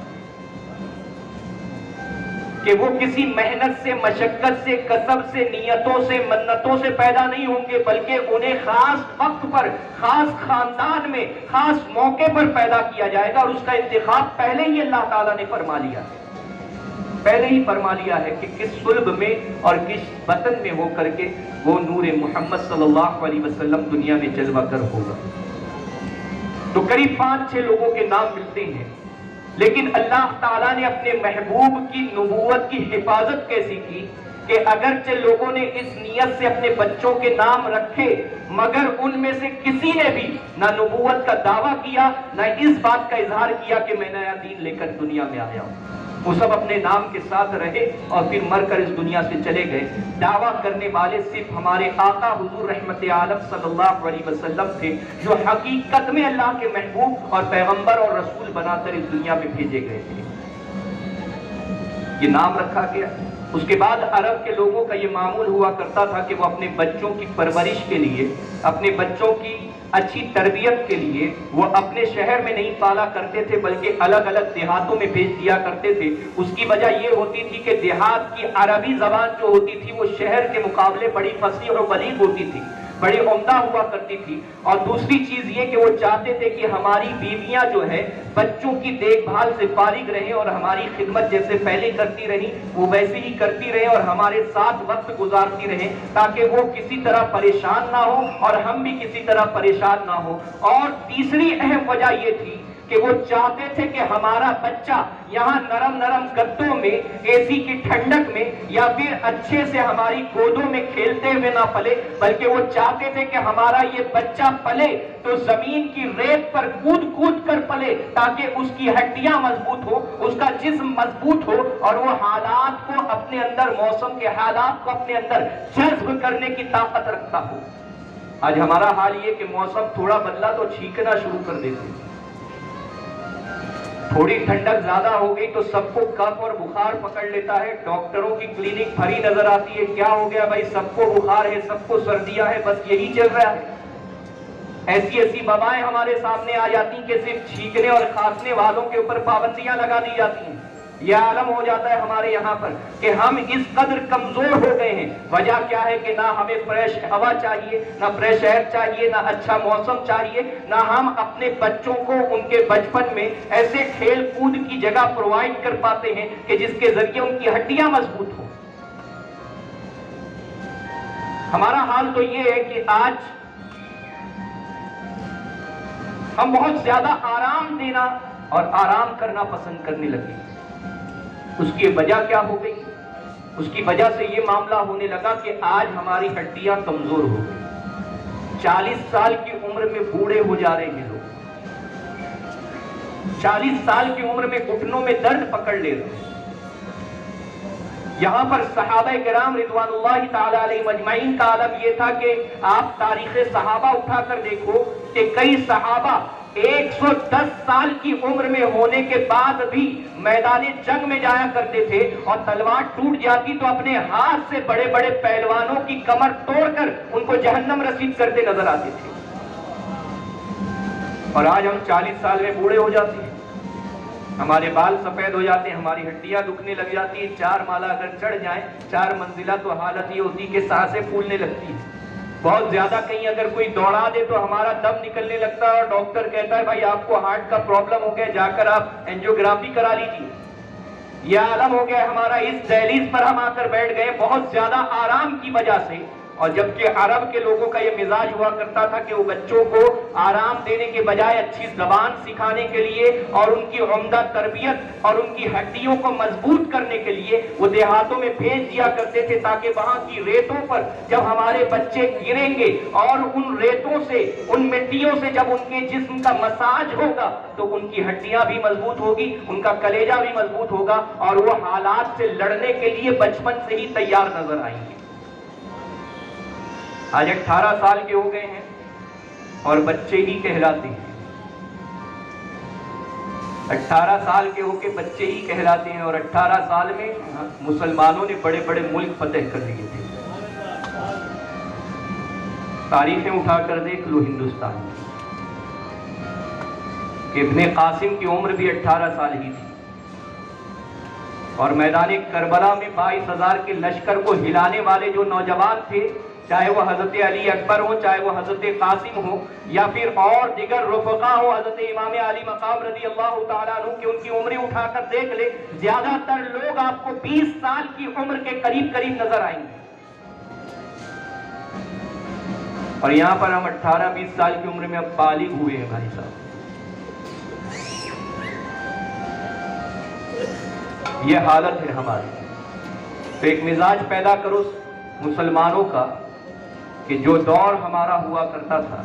کہ وہ کسی محنت سے، مشقت سے، کسب سے، نیتوں سے، منتوں سے پیدا نہیں ہوں گے، بلکہ انہیں خاص وقت پر، خاص خاندان میں، خاص موقع پر پیدا کیا جائے گا، اور اس کا انتخاب پہلے ہی اللہ تعالیٰ نے فرما لیا ہے، پہلے ہی فرما لیا ہے کہ کس صلب میں اور کس وطن میں ہو کر کے وہ نور محمد صلی اللہ علیہ وسلم دنیا میں جلوہ گر ہوگا۔ تو قریب 5-6 لوگوں کے نام ملتے ہیں، لیکن اللہ تعالیٰ نے اپنے محبوب کی نبوت کی حفاظت کیسی کی کہ اگرچہ لوگوں نے اس نیت سے اپنے بچوں کے نام رکھے، مگر ان میں سے کسی نے بھی نہ نبوت کا دعویٰ کیا، نہ اس بات کا اظہار کیا کہ میں نیا دین لے کر دنیا میں آیا ہوں۔ وہ سب اپنے نام کے ساتھ رہے اور پھر مر کر اس دنیا سے چلے گئے۔ دعویٰ کرنے والے صرف ہمارے آقا حضور رحمت عالم صلی اللہ علیہ وسلم تھے، جو حقیقت میں اللہ کے محبوب اور پیغمبر اور رسول بنا کر اس دنیا میں بھیجے گئے تھے۔ یہ نام رکھا گیا۔ اس کے بعد عرب کے لوگوں کا یہ معمول ہوا کرتا تھا کہ وہ اپنے بچوں کی پرورش کے لیے، اپنے بچوں کی اچھی تربیت کے لیے وہ اپنے شہر میں نہیں پالا کرتے تھے بلکہ الگ الگ دیہاتوں میں بھیج دیا کرتے تھے۔ اس کی وجہ یہ ہوتی تھی کہ دیہات کی عربی زبان جو ہوتی تھی وہ شہر کے مقابلے بڑی فصیح اور بلیغ ہوتی تھی، بڑی عمدہ ہوا کرتی تھی۔ اور دوسری چیز یہ کہ وہ چاہتے تھے کہ ہماری بیویاں جو ہے بچوں کی دیکھ بھال سے فارغ رہیں اور ہماری خدمت جیسے پہلے کرتی رہیں وہ ویسے ہی کرتی رہیں اور ہمارے ساتھ وقت گزارتی رہیں، تاکہ وہ کسی طرح پریشان نہ ہو اور ہم بھی کسی طرح پریشان نہ ہو۔ اور تیسری اہم وجہ یہ تھی کہ وہ چاہتے تھے کہ ہمارا بچہ یہاں نرم نرم گدوں میں، اے سی کی ٹھنڈک میں یا پھر اچھے سے ہماری گودوں میں کھیلتے ہوئے نہ پلے، بلکہ وہ چاہتے تھے کہ ہمارا یہ بچہ پلے تو زمین کی ریت پر کود کود کر پلے، تاکہ اس کی ہڈیاں مضبوط ہو، اس کا جسم مضبوط ہو اور وہ حالات کو اپنے اندر، موسم کے حالات کو اپنے اندر جذب کرنے کی طاقت رکھتا ہو۔ آج ہمارا حال یہ کہ موسم تھوڑا بدلا تو چھینکنا شروع کر دیتے ہیں، تھوڑی ٹھنڈک زیادہ ہو گئی تو سب کو کف اور بخار پکڑ لیتا ہے، ڈاکٹروں کی کلینک بھری نظر آتی ہے، کیا ہو گیا بھائی، سب کو بخار ہے، سب کو سردیاں ہے، بس یہی چل رہا ہے۔ ایسی ایسی وبائیں ہمارے سامنے آ جاتی ہیں کہ صرف چھینکنے اور کھانسنے والوں کے اوپر پابندیاں لگا دی جاتی ہیں۔ یہ عالم ہو جاتا ہے ہمارے یہاں پر کہ ہم اس قدر کمزور ہو گئے ہیں۔ وجہ کیا ہے کہ نہ ہمیں فریش ہوا چاہیے، نہ فریش ایئر چاہیے، نہ اچھا موسم چاہیے، نہ ہم اپنے بچوں کو ان کے بچپن میں ایسے کھیل کود کی جگہ پرووائڈ کر پاتے ہیں کہ جس کے ذریعے ان کی ہڈیاں مضبوط ہوں۔ ہمارا حال تو یہ ہے کہ آج ہم بہت زیادہ آرام دینا اور آرام کرنا پسند کرنے لگے۔ اس کی وجہ کیا ہو گئی؟ اس کی وجہ سے یہ معاملہ ہونے لگا کہ آج ہماری ہڈیاں کمزور ہو گئی۔ 40 سال کی عمر میں بوڑھے ہو جا رہے ہیں لوگ، 40 سال کی عمر میں گھٹنوں میں درد پکڑ لے رہے ہیں۔ یہاں پر صحابہ کرام رضوان اللہ تعالی علیہ مجمعین کا عالم یہ تھا کہ آپ تاریخ صحابہ اٹھا کر دیکھو کہ کئی صحابہ 110 سال کی عمر میں ہونے کے بعد بھی میدان جنگ میں جایا کرتے تھے، اور تلوار ٹوٹ جاتی تو اپنے ہاتھ سے بڑے بڑے پہلوانوں کی کمر توڑ کر ان کو جہنم رسید کرتے نظر آتے تھے۔ اور آج ہم 40 سال میں بوڑھے ہو جاتے ہیں، ہمارے بال سفید ہو جاتے ہیں، ہماری ہڈیاں دکھنے لگ جاتی ہیں، 4 مالا اگر چڑھ جائیں 4 منزلہ تو حالت یہ ہوتی کہ سانسیں پھولنے لگتی ہیں۔ بہت زیادہ کہیں اگر کوئی دوڑا دے تو ہمارا دم نکلنے لگتا ہے، اور ڈاکٹر کہتا ہے بھائی آپ کو ہارٹ کا پرابلم ہو گیا، جا کر آپ اینجیوگرافی کرا لیجیے۔ یہ عالم ہو گیا ہمارا، اس دہلیز پر ہم آ کر بیٹھ گئے بہت زیادہ آرام کی وجہ سے۔ اور جبکہ عرب کے لوگوں کا یہ مزاج ہوا کرتا تھا کہ وہ بچوں کو آرام دینے کے بجائے اچھی زبان سکھانے کے لیے اور ان کی عمدہ تربیت اور ان کی ہڈیوں کو مضبوط کرنے کے لیے وہ دیہاتوں میں بھیج دیا کرتے تھے، تاکہ وہاں کی ریتوں پر جب ہمارے بچے گریں گے اور ان ریتوں سے، ان مٹیوں سے جب ان کے جسم کا مساج ہوگا تو ان کی ہڈیاں بھی مضبوط ہوگی، ان کا کلیجہ بھی مضبوط ہوگا، اور وہ حالات سے لڑنے کے لیے بچپن سے ہی تیار نظر آئیں گے۔ آج 18 سال کے ہو گئے ہیں اور بچے ہی کہلاتے ہیں، 18 سال کے ہو کے بچے ہی کہلاتے ہیں، اور 18 سال میں مسلمانوں نے بڑے بڑے ملک فتح کر لیے تھے۔ تاریخیں اٹھا کر دیکھ لو ہندوستان میں کہ ابن قاسم کی عمر بھی 18 سال ہی تھی، اور میدان کربلا میں 22,000 کے لشکر کو ہلانے والے جو نوجوان تھے، چاہے وہ حضرت علی اکبر ہو، چاہے وہ حضرت قاسم ہو، یا پھر اور دیگر رفقا ہو، حضرت امام علی مقام رضی اللہ تعالیٰ عنہ کی ان کی عمریں اٹھا کر دیکھ لے، زیادہ تر لوگ آپ کو 20 سال کی عمر کے قریب قریب نظر آئیں گے۔ اور یہاں پر ہم 18-20 سال کی عمر میں اب بالغ ہوئے ہیں بھائی صاحب۔ یہ حالت ہے ہماری۔ تو ایک مزاج پیدا کرو مسلمانوں کا کہ جو دور ہمارا ہوا کرتا تھا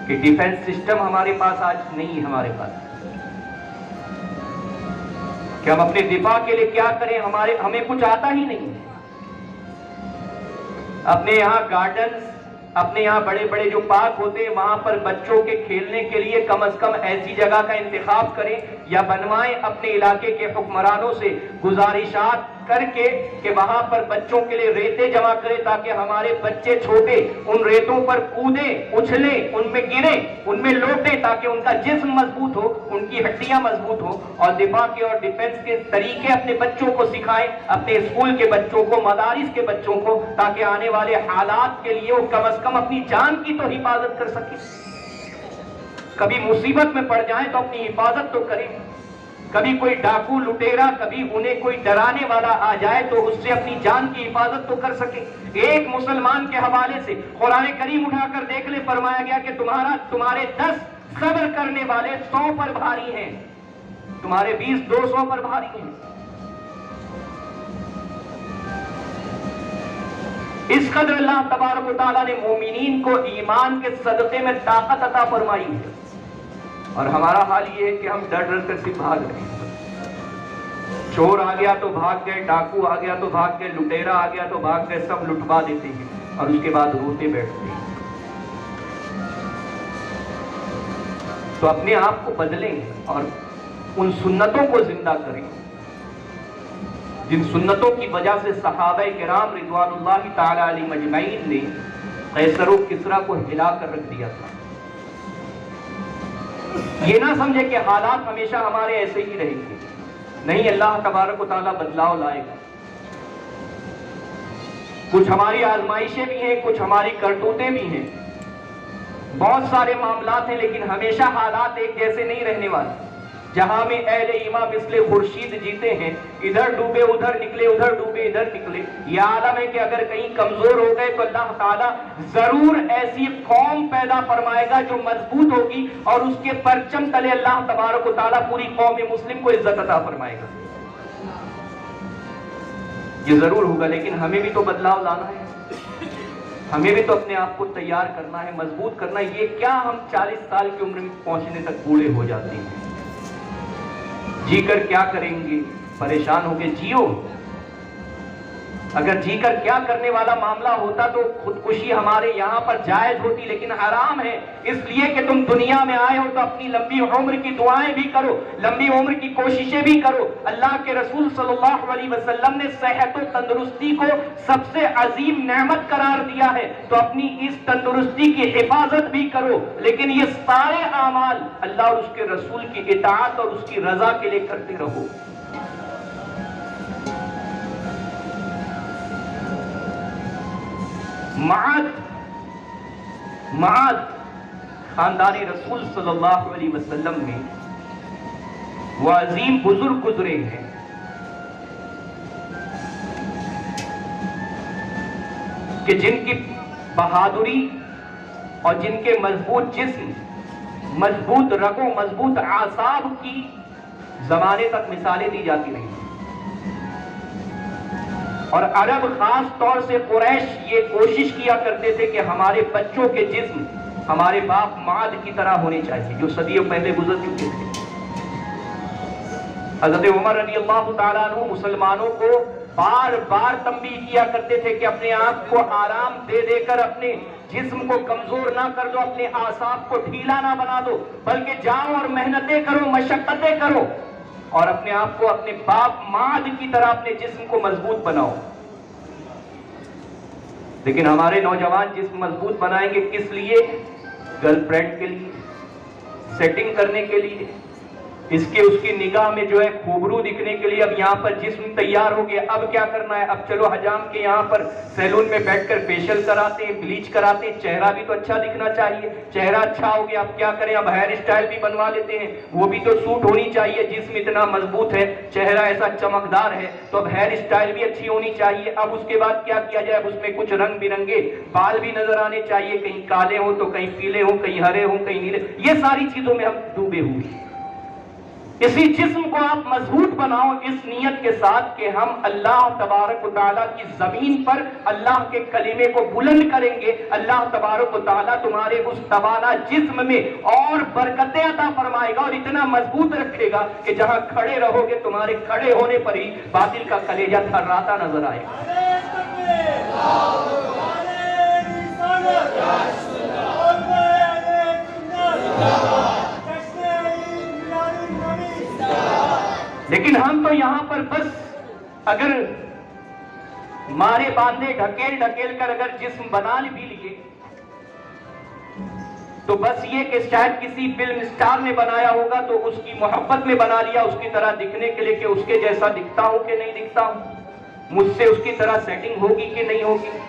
کہ ڈیفنس سسٹم ہمارے پاس آج نہیں، ہمارے پاس کہ ہم اپنے دفاع کے لیے کیا کریں، ہمیں کچھ آتا ہی نہیں ہے۔ اپنے یہاں گارڈنز، اپنے یہاں بڑے بڑے جو پارک ہوتے ہیں وہاں پر بچوں کے کھیلنے کے لیے کم از کم ایسی جگہ کا انتخاب کریں یا بنوائیں، اپنے علاقے کے حکمرانوں سے گزارشات کر کے کہ وہاں پر بچوں کے لیے ریتیں جمع کریں، تاکہ ہمارے بچے چھوٹے ان ریتوں پر کودیں، اچھلیں، ان میں گریں، ان میں لوٹیں، تاکہ ان کا جسم مضبوط ہو، ان کی ہڈیاں مضبوط ہو، اور دفاع کے اور ڈیفنس کے طریقے اپنے بچوں کو سکھائیں، اپنے اسکول کے بچوں کو، مدارس کے بچوں کو، تاکہ آنے والے حالات کے لیے وہ کم از کم اپنی جان کی تو حفاظت کر سکیں۔ کبھی مصیبت میں پڑ جائیں تو اپنی حفاظت تو کریں۔ کبھی کوئی ڈاکو لٹیرا، کبھی انہیں کوئی ڈرانے والا آ جائے تو اس سے اپنی جان کی حفاظت تو کر سکے۔ ایک مسلمان کے حوالے سے قرآن کریم اٹھا کر دیکھ لے، فرمایا گیا کہ تمہارے 10 صبر کرنے والے 100 پر بھاری ہیں، تمہارے 20 200 پر بھاری ہیں۔ اس قدر اللہ تبارک و تعالیٰ نے مومنین کو ایمان کے صدقے میں طاقت عطا فرمائی ہے، اور ہمارا حال یہ ہے کہ ہم ڈر ڈر کر صرف بھاگ رہے ہیں۔ چور آ گیا تو بھاگ گئے، ڈاکو آ گیا تو بھاگ گئے، لٹیرا آ گیا تو بھاگ گئے، سب لٹوا دیتے ہیں اور اس کے بعد روتے بیٹھتے ہیں۔ تو اپنے آپ کو بدلیں اور ان سنتوں کو زندہ کریں جن سنتوں کی وجہ سے صحابہ کرام رضوان اللہ تعالی علیہم اجمعین نے قیصر و کسریٰ کو ہلا کر رکھ دیا تھا۔ یہ نہ سمجھے کہ حالات ہمیشہ ہمارے ایسے ہی رہیں گے، نہیں، اللہ تبارک و تعالیٰ بدلاؤ لائے گا۔ کچھ ہماری آزمائشیں بھی ہیں، کچھ ہماری کرتوتیں بھی ہیں، بہت سارے معاملات ہیں، لیکن ہمیشہ حالات ایک جیسے نہیں رہنے والے۔ جہاں میں اہل ایمان مثل خورشید جیتے ہیں، ادھر ڈوبے ادھر نکلے، ادھر ڈوبے ادھر نکلے، یہ عالم ہے کہ اگر کہیں کمزور ہو گئے تو اللہ تعالیٰ ضرور ایسی قوم پیدا فرمائے گا جو مضبوط ہوگی، اور اس کے پرچم تلے اللہ تبارک و تعالیٰ پوری قوم مسلم کو عزت عطا فرمائے گا۔ یہ ضرور ہوگا، لیکن ہمیں بھی تو بدلاؤ لانا ہے، ہمیں بھی تو اپنے آپ کو تیار کرنا ہے، مضبوط کرنا ہے۔ یہ کیا ہم 40 سال کی عمر میں پہنچنے تک بوڑھے ہو جاتے ہیں، جی کر کیا کریں گے، پریشان ہو کے جیو۔ اگر جی کر کیا کرنے والا معاملہ ہوتا تو خودکشی ہمارے یہاں پر جائز ہوتی، لیکن حرام ہے، اس لیے کہ تم دنیا میں آئے ہو تو اپنی لمبی عمر کی دعائیں بھی کرو، لمبی عمر کی کوششیں بھی کرو۔ اللہ کے رسول صلی اللہ علیہ وسلم نے صحت و تندرستی کو سب سے عظیم نعمت قرار دیا ہے، تو اپنی اس تندرستی کی حفاظت بھی کرو، لیکن یہ سارے اعمال اللہ اور اس کے رسول کی اطاعت اور اس کی رضا کے لیے کرتے رہو۔ معاذ خاندانی رسول صلی اللہ علیہ وسلم میں وہ عظیم بزرگ گزرے ہیں کہ جن کی بہادری اور جن کے مضبوط جسم، مضبوط رگوں، مضبوط اعصاب کی زمانے تک مثالیں دی جاتی رہی، اور عرب خاص طور سے قریش یہ کوشش کیا کرتے تھے کہ ہمارے بچوں کے جسم ہمارے باپ معاذ کی طرح ہونے چاہیے جو صدیوں پہلے گزر چکے تھے۔ حضرت عمر رضی اللہ تعالیٰ عنہ مسلمانوں کو بار بار تنبیہ کیا کرتے تھے کہ اپنے آپ کو آرام دے دے کر اپنے جسم کو کمزور نہ کر دو، اپنے اعصاب کو ڈھیلا نہ بنا دو، بلکہ جاؤ اور محنتیں کرو، مشقتیں کرو، اور اپنے آپ کو اپنے باپ معاذ کی طرح اپنے جسم کو مضبوط بناؤ۔ لیکن ہمارے نوجوان جسم مضبوط بنائیں گے کس لیے؟ گرل فرینڈ کے لیے، سیٹنگ کرنے کے لیے، اس کی نگاہ میں جو ہے خوبرو دکھنے کے لیے۔ اب یہاں پر جسم تیار ہو گیا، اب کیا کرنا ہے؟ اب چلو حجام کے یہاں پر سیلون میں بیٹھ کر فیشل کراتے ہیں، بلیچ کراتے ہیں، چہرہ بھی تو اچھا دکھنا چاہیے۔ چہرہ اچھا ہو گیا، اب کیا کریں؟ اب ہیئر اسٹائل بھی بنوا لیتے ہیں، وہ بھی تو سوٹ ہونی چاہیے۔ جسم اتنا مضبوط ہے، چہرہ ایسا چمکدار ہے، تو اب ہیئر اسٹائل بھی اچھی ہونی چاہیے۔ اب اس کے بعد کیا کیا جائے؟ اب اس میں کچھ رنگ برنگے بال بھی نظر آنے چاہیے، کہیں کالے ہوں تو کہیں پیلے ہوں، کہیں ہرے ہوں، کہیں نیلے۔ یہ ساری چیزوں میں ہم ڈوبے ہوئے ہیں۔ اسی جسم کو آپ مضبوط بناؤ اس نیت کے ساتھ کہ ہم اللہ تبارک و تعالیٰ کی زمین پر اللہ کے کلمے کو بلند کریں گے۔ اللہ تبارک و تعالیٰ تمہارے اس توانا جسم میں اور برکتیں عطا فرمائے گا اور اتنا مضبوط رکھے گا کہ جہاں کھڑے رہو گے تمہارے کھڑے ہونے پر ہی باطل کا کلیجہ تھراتا نظر آئے گا۔ لیکن ہم تو یہاں پر بس اگر مارے باندھے ڈھکیل ڈھکیل کر اگر جسم بنا بھی لیے تو بس یہ کہ شاید کسی فلم اسٹار نے بنایا ہوگا تو اس کی محبت میں بنا لیا، اس کی طرح دکھنے کے لیے کہ اس کے جیسا دکھتا ہوں کہ نہیں دکھتا ہوں، مجھ سے اس کی طرح سیٹنگ ہوگی کہ نہیں ہوگی،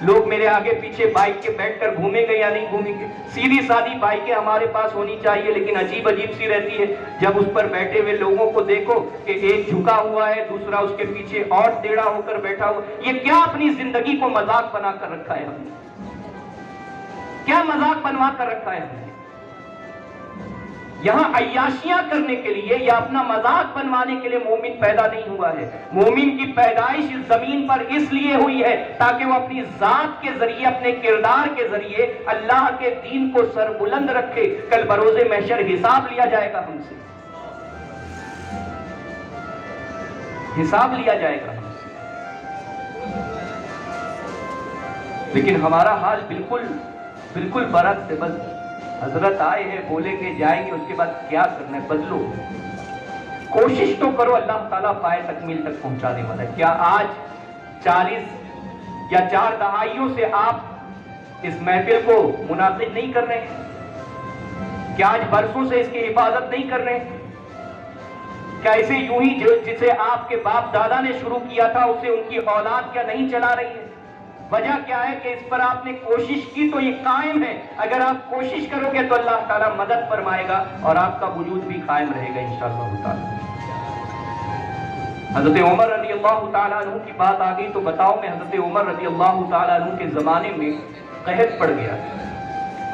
لوگ میرے آگے پیچھے بائک کے بیٹھ کر گھومیں گے یا نہیں گھومیں گے۔ سیدھی سادی بائکیں ہمارے پاس ہونی چاہیے، لیکن عجیب عجیب سی رہتی ہے جب اس پر بیٹھے ہوئے لوگوں کو دیکھو کہ ایک جھکا ہوا ہے، دوسرا اس کے پیچھے اور ٹیڑھا ہو کر بیٹھا ہوا۔ یہ کیا اپنی زندگی کو مذاق بنا کر رکھا ہے ہم نے؟ کیا مذاق بنوا کر رکھا ہے ہم نے؟ یہاں عیاشیاں کرنے کے لیے یا اپنا مذاق بنوانے کے لیے مومن پیدا نہیں ہوا ہے۔ مومن کی پیدائش اس زمین پر اس لیے ہوئی ہے تاکہ وہ اپنی ذات کے ذریعے، اپنے کردار کے ذریعے اللہ کے دین کو سر بلند رکھے۔ کل بروز محشر حساب لیا جائے گا ہم سے، حساب لیا جائے گا ہم سے۔ لیکن ہمارا حال بالکل برعکس ہے۔ بس حضرت آئے ہیں، بولیں گے، جائیں گے، اس کے بعد کیا کرنا ہے؟ بدلو کوشش تو کرو، اللہ تعالیٰ پائے تکمیل تک پہنچانے والا ہے۔ کیا آج 40 یا 4 دہائیوں سے آپ اس محفل کو منعقد نہیں کر رہے ہیں؟ کیا آج برسوں سے اس کی حفاظت نہیں کر رہے ہیں؟ کیا اسے یوں ہی جسے آپ کے باپ دادا نے شروع کیا تھا اسے ان کی اولاد کیا نہیں چلا رہی ہے؟ وجہ کیا ہے کہ اس پر آپ نے کوشش کی تو یہ قائم ہے۔ اگر آپ کوشش کرو گے تو اللہ تعالیٰ مدد فرمائے گا اور آپ کا وجود بھی قائم رہے گا انشاءاللہ تعالیٰ۔ حضرت عمر رضی اللہ تعالیٰ عنہ کی بات آ گئی تو بتاؤ میں حضرت عمر رضی اللہ تعالیٰ عنہ کے زمانے میں قحط پڑ گیا،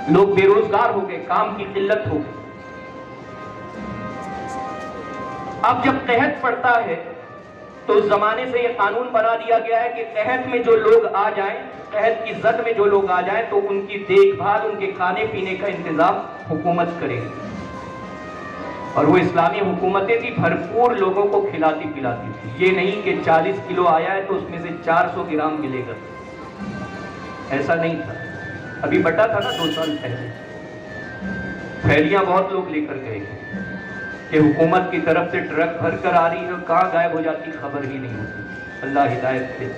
لوگ بے روزگار ہو گئے، کام کی قلت ہو گئی۔ اب جب قحط پڑتا ہے تو اس زمانے سے یہ قانون بنا دیا گیا ہے کہ قحط میں جو لوگ آ جائیں، قحط کی زد میں جو لوگ آ جائیں تو ان کی دیکھ بھال، ان کے کھانے پینے کا انتظام حکومت کرے گی۔ اور وہ اسلامی حکومتیں تھی، بھرپور لوگوں کو کھلاتی پلاتی تھی۔ یہ نہیں کہ 40 کلو آیا ہے تو اس میں سے 400 گرام ملے گا، ایسا نہیں تھا۔ ابھی بٹا تھا نا 2 سال پہلے، تھیلیاں بہت لوگ لے کر گئے کہ حکومت کی طرف سے ٹرک بھر کر آ رہی ہے، کہاں غائب ہو جاتی خبر ہی نہیں ہوتی۔ اللہ ہدایت دے۔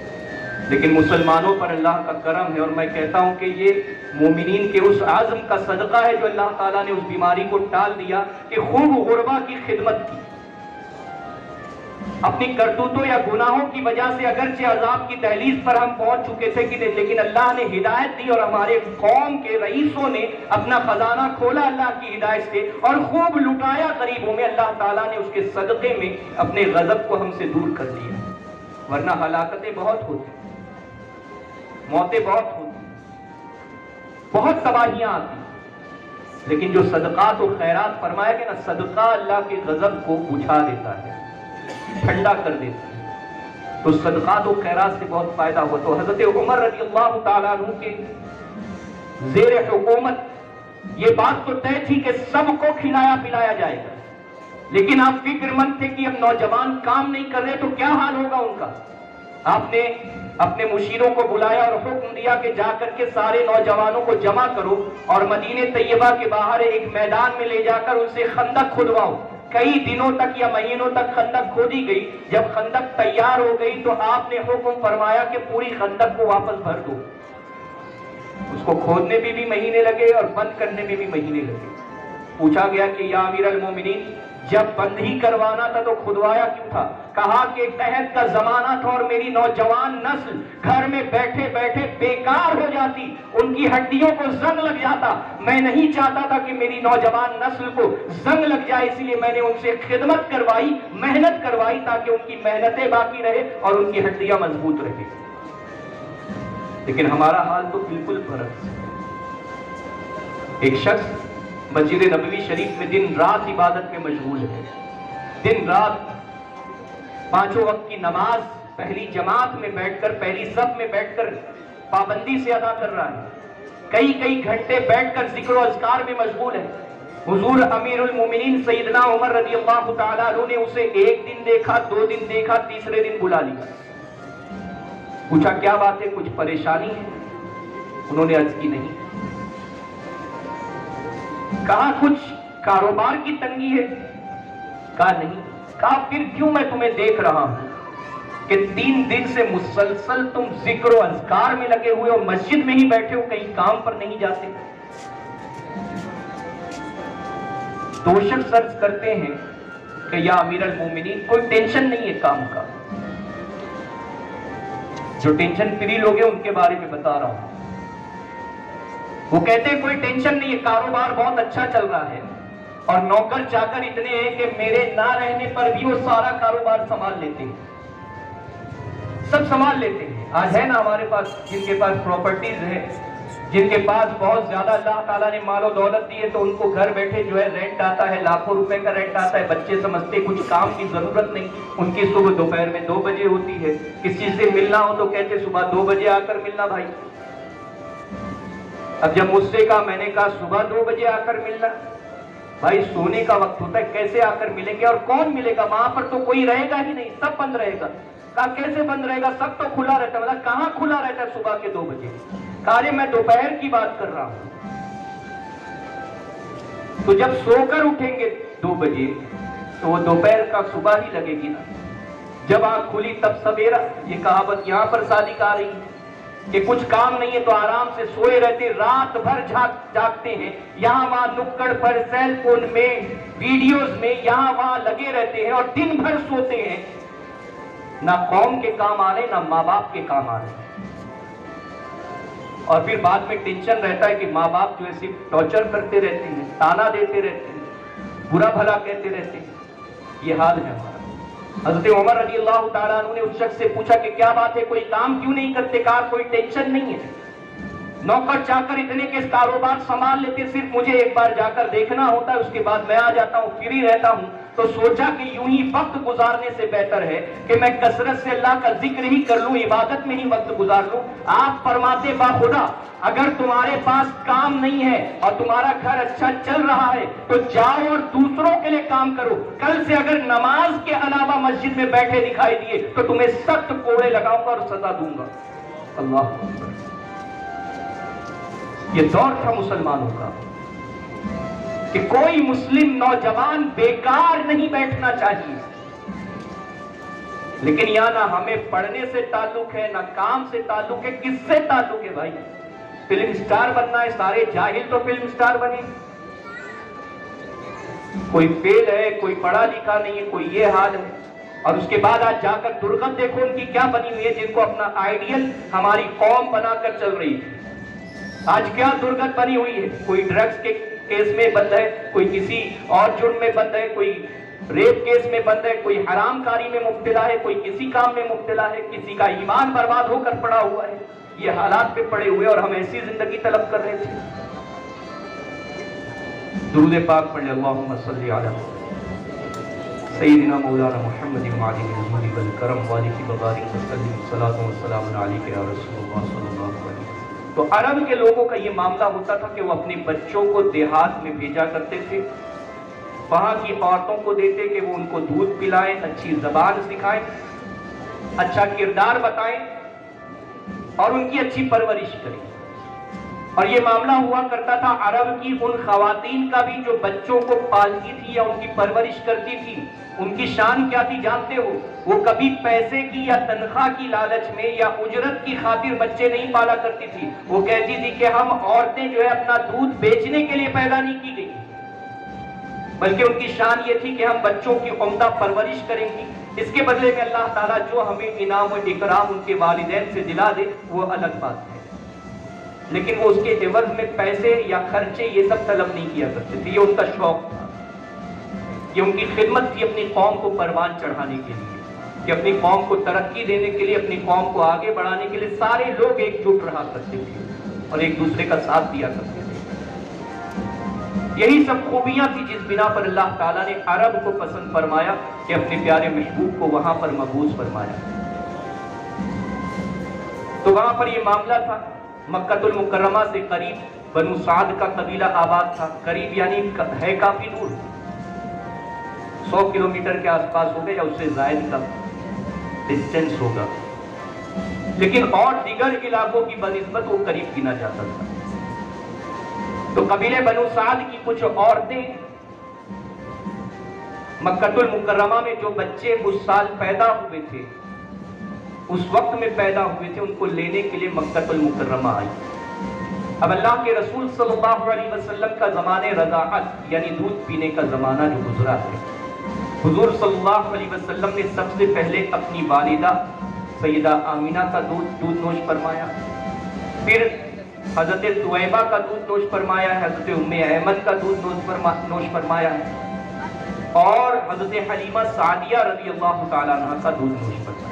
لیکن مسلمانوں پر اللہ کا کرم ہے، اور میں کہتا ہوں کہ یہ مومنین کے اس عزم کا صدقہ ہے جو اللہ تعالیٰ نے اس بیماری کو ٹال دیا کہ خوب غربا کی خدمت کی۔ اپنی کرتوتوں یا گناہوں کی وجہ سے اگرچہ عذاب کی دہلیز پر ہم پہنچ چکے تھے لیکن اللہ نے ہدایت دی، اور ہمارے قوم کے رئیسوں نے اپنا خزانہ کھولا اللہ کی ہدایت سے اور خوب لٹایا غریبوں میں۔ اللہ تعالیٰ نے اس کے صدقے میں اپنے غضب کو ہم سے دور کر دیا، ورنہ ہلاکتیں بہت ہوتی، موتیں بہت ہوتی، بہت تباہیاں آتی، لیکن جو صدقات و خیرات فرمایا گیا نا، صدقہ اللہ کے غضب کو بجھا دیتا ہے، ٹھنڈا کر دیتا ہے۔ تو صدقات و خیرات سے بہت فائدہ ہوا۔ تو حضرت عمر رضی اللہ تعالیٰ عنہ کے زیر حکومت یہ بات تو طے تھی کہ سب کو کھلایا پلایا جائے گا، لیکن آپ فکر مند تھے کہ اب نوجوان کام نہیں کر رہے تو کیا حال ہوگا ان کا۔ آپ نے اپنے مشیروں کو بلایا اور حکم دیا کہ جا کر کے سارے نوجوانوں کو جمع کرو اور مدینہ طیبہ کے باہر ایک میدان میں لے جا کر ان سے خندق کھدواؤ۔ کئی دنوں تک یا مہینوں تک خندق کھودی گئی۔ جب خندق تیار ہو گئی تو آپ نے حکم فرمایا کہ پوری خندق کو واپس بھر دو۔ اس کو کھودنے میں بھی مہینے لگے اور بند کرنے میں بھی مہینے لگے۔ پوچھا گیا کہ یا امیر المومنین، جب بند ہی کروانا تھا تو کھدوایا کیوں تھا؟ کہا کہ قحط کا زمانہ تھا اور میری نوجوان نسل گھر میں بیٹھے بیٹھے بیکار ہو جاتی، ان کی ہڈیوں کو زنگ لگ جاتا۔ میں نہیں چاہتا تھا کہ میری نوجوان نسل کو زنگ لگ جائے، اسی لیے میں نے ان سے خدمت کروائی، محنت کروائی تاکہ ان کی محنتیں باقی رہے اور ان کی ہڈیاں مضبوط رہے۔ لیکن ہمارا حال تو بالکل فرق ہے۔ ایک شخص مسجد نبوی شریف میں دن رات عبادت میں مشغول ہے، دن رات 5 وقت کی نماز پہلی جماعت میں بیٹھ کر، پہلی صف میں بیٹھ کر پابندی سے ادا کر رہا ہے، کئی گھنٹے بیٹھ کر ذکر و اذکار میں مشغول ہے۔ حضور امیر المومنین سیدنا عمر رضی اللہ تعالیٰ عنہ نے اسے 1 دن دیکھا، 2 دن دیکھا، تیسرے دن بلا لیا۔ پوچھا کیا بات ہے، کچھ پریشانی ہے؟ انہوں نے عرض کی نہیں۔ کہا کچھ کاروبار کی تنگی ہے؟ کہا نہیں۔ کہا پھر کیوں میں تمہیں دیکھ رہا ہوں کہ 3 دن سے مسلسل تم ذکر و اذکار میں لگے ہوئے ہو، مسجد میں ہی بیٹھے ہو، کہیں کام پر نہیں جاتے؟ دو شخص عرض کرتے ہیں کہ یا امیر المومنین کوئی ٹینشن نہیں ہے کام کا، جو ٹینشن فری لوگ ہیں ان کے بارے میں بتا رہا ہوں۔ وہ کہتے ہیں کوئی ٹینشن نہیں ہے، کاروبار بہت اچھا چل رہا ہے اور نوکر چاکر اتنے ہیں کہ میرے نہ رہنے پر بھی وہ سارا کاروبار سنبھال لیتے ہیں، سب سنبھال لیتے ہیں۔ آج ہے نا ہمارے پاس جن کے پاس پراپرٹیز ہے، جن کے پاس بہت زیادہ اللہ تعالیٰ نے مال و دولت دی ہے، تو ان کو گھر بیٹھے جو ہے رینٹ آتا ہے، لاکھوں روپے کا رینٹ آتا ہے، بچے سمجھتے کچھ کام کی ضرورت نہیں، ان کی صبح دوپہر میں 2 بجے ہوتی ہے، کسی سے ملنا ہو تو کہتے صبح 2 بجے آ کر ملنا بھائی۔ اب جب مجھ سے کہا، میں نے کہا صبح 2 بجے آ کر ملنا، بھائی سونے کا وقت ہوتا ہے، کیسے آ کر ملیں گے اور کون ملے گا؟ وہاں پر تو کوئی رہے گا ہی نہیں، سب بند رہے گا۔ کہا کیسے بند رہے گا؟ سب تو کھلا رہتا ہے۔ مطلب کہاں کھلا رہتا ہے صبح کے 2 بجے؟ کہا میں دوپہر کی بات کر رہا ہوں۔ تو جب سو کر اٹھیں گے 2 بجے، تو وہ دوپہر کا صبح ہی لگے گی نا. جب آنکھ کھلی تب سویرا. یہ کہاوت یہاں پر صادق آ رہی ہے کہ کچھ کام نہیں ہے تو آرام سے سوئے رہتے, رات بھر جاگتے ہیں, یہاں وہاں نکڑ پر, سیل فون میں, ویڈیوز میں, یہاں وہاں لگے رہتے ہیں اور دن بھر سوتے ہیں. نہ قوم کے کام آ رہے, نہ ماں باپ کے کام آ رہے. اور پھر بعد میں ٹینشن رہتا ہے کہ ماں باپ جو ہے صرف ٹارچر کرتے رہتے ہیں, تانا دیتے رہتے ہیں, برا بھلا کہتے رہتے ہیں. یہ حال ہے ہمارا. حضرت عمر رضی اللہ تعالیٰ عنہ نے اس شخص سے پوچھا کہ کیا بات ہے, کوئی کام کیوں نہیں کرتے؟ کہا کوئی ٹینشن نہیں ہے, نوکر چاکر اتنے کے کاروبار سنبھال لیتے, صرف مجھے ایک بار جا کر دیکھنا ہوتا ہے, اس کے بعد میں آ جاتا ہوں, فری رہتا ہوں. تو سوچا کہ یوں ہی وقت گزارنے سے بہتر ہے کہ میں کثرت سے اللہ کا ذکر ہی کر لوں, عبادت میں ہی وقت گزار لوں. آپ فرماتے با خدا, اگر تمہارے پاس کام نہیں ہے اور تمہارا گھر اچھا چل رہا ہے تو جاؤ اور دوسروں کے لیے کام کرو. کل سے اگر نماز کے علاوہ مسجد میں بیٹھے دکھائی دیے تو تمہیں سخت کوڑے لگاؤں گا اور سزا دوں گا. اللہ اکبر. یہ دور تھا مسلمانوں کا کہ کوئی مسلم نوجوان بیکار نہیں بیٹھنا چاہیے. لیکن یہاں نہ ہمیں پڑھنے سے تعلق ہے, نہ کام سے تعلق ہے. کس سے تعلق ہے بھائی؟ فلم سٹار بننا ہے. سارے جاہل تو فلم سٹار بنے. کوئی فیل ہے, کوئی پڑھا لکھا نہیں ہے, کوئی یہ حال ہے. اور اس کے بعد آج جا کر درگت دیکھو ان کی کیا بنی ہوئی ہے, جن کو اپنا آئیڈیل ہماری قوم بنا کر چل رہی ہے. آج کیا درگت بنی ہوئی ہے. کوئی ڈرگز کے کیس میں بند ہے, کوئی کسی اور جرم میں بند ہے, کوئی ریپ کیس میں بند ہے, کوئی حرام کاری میں مبتلا ہے, کوئی کسی کام میں مبتلا ہے, کسی کا ایمان برباد ہو کر پڑا ہوا ہے. یہ حالات پہ پڑے ہوئے اور ہم ایسی زندگی طلب کر رہے تھے. درود پاک پڑھ لیں. اللہم صلی علی سیدنا مولانا محمد وعلی الجود والکرم والک وبارک وسلم. صلاۃ و سلام علیک یا رسول اللہ صلی اللہ علیہ وسلم. تو عرب کے لوگوں کا یہ معاملہ ہوتا تھا کہ وہ اپنے بچوں کو دیہات میں بھیجا کرتے تھے, وہاں کی عورتوں کو دیتے کہ وہ ان کو دودھ پلائیں, اچھی زبان سکھائیں, اچھا کردار بتائیں اور ان کی اچھی پرورش کریں. اور یہ معاملہ ہوا کرتا تھا عرب کی ان خواتین کا بھی جو بچوں کو پالتی تھی یا ان کی پرورش کرتی تھی. ان کی شان کیا تھی جانتے ہو؟ وہ کبھی پیسے کی یا تنخواہ کی لالچ میں یا اجرت کی خاطر بچے نہیں پالا کرتی تھی. وہ کہتی تھی کہ ہم عورتیں جو ہے اپنا دودھ بیچنے کے لیے پیدا نہیں کی گئی, بلکہ ان کی شان یہ تھی کہ ہم بچوں کی عمدہ پرورش کریں گی. اس کے بدلے میں اللہ تعالیٰ جو ہمیں انعام و اکرام ان کے والدین سے دلا دے وہ الگ بات ہے, لیکن وہ اس کے عوض میں پیسے یا خرچے یہ سب طلب نہیں کیا کرتے تھے. یہ ان کا شوق تھا, یہ ان کی خدمت تھی اپنی قوم کو پروان چڑھانے کے لیے, کہ اپنی قوم کو ترقی دینے کے لیے, اپنی قوم کو آگے بڑھانے کے لیے سارے لوگ ایک جٹ رہا کرتے تھے اور ایک دوسرے کا ساتھ دیا کرتے تھے. یہی سب خوبیاں تھی جس بنا پر اللہ تعالیٰ نے عرب کو پسند فرمایا کہ اپنے پیارے محبوب کو وہاں پر مبعوث فرمایا. تو وہاں پر یہ معاملہ تھا. مکہ المکرمہ سے قریب بنو سعد کا قبیلہ آباد تھا. قریب یعنی ہے کافی دور, 100 کلومیٹر کے آس پاس ہوگا یا اس سے زائد کا ڈسٹینس ہوگا, لیکن اور دیگر علاقوں کی بنسبت وہ قریب گنا جاتا تھا. تو قبیلے بنو سعد کی کچھ عورتیں مکہ المکرمہ میں جو بچے اس سال پیدا ہوئے تھے, اس وقت میں پیدا ہوئے تھے, ان کو لینے کے لیے مکہ المکرمہ آئی. اب اللہ کے رسول صلی اللہ علیہ وسلم کا زمانے رضاعت یعنی دودھ پینے کا زمانہ جو گزرا ہے, حضور صلی اللہ علیہ وسلم نے سب سے پہلے اپنی والدہ سیدہ آمینہ کا دودھ نوش فرمایا, پھر حضرت طویبہ کا دودھ نوش فرمایا ہے, حضرت ام ایمن کا دودھ نوش فرمایا ہے, اور حضرت حلیمہ سعدیہ رضی اللہ تعالیٰ عنہ کا دودھ نوش فرمایا.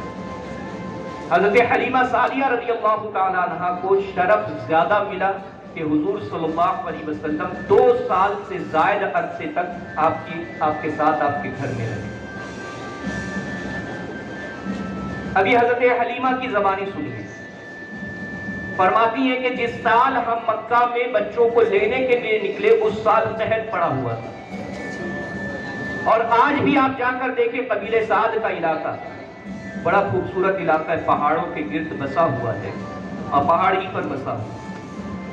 حضرت حلیمہ سعدیہ رضی اللہ تعالیٰ عنہ کو شرف زیادہ ملا کہ حضور صلی اللہ علیہ وسلم 2 سال سے زائد عرصے تک آپ کے ساتھ آپ کے گھر میں رہے. ابھی حضرت حلیمہ کی زبانی سنیے. فرماتی ہیں کہ جس سال ہم مکہ میں بچوں کو لینے کے لیے نکلے اس سال قحط پڑا ہوا تھا, اور آج بھی آپ جا کر دیکھیں قبیلے سعد کا علاقہ بڑا خوبصورت علاقہ ہے, پہاڑوں کے گرد بسا ہوا ہے اور پہاڑ ہی پر بسا ہوا,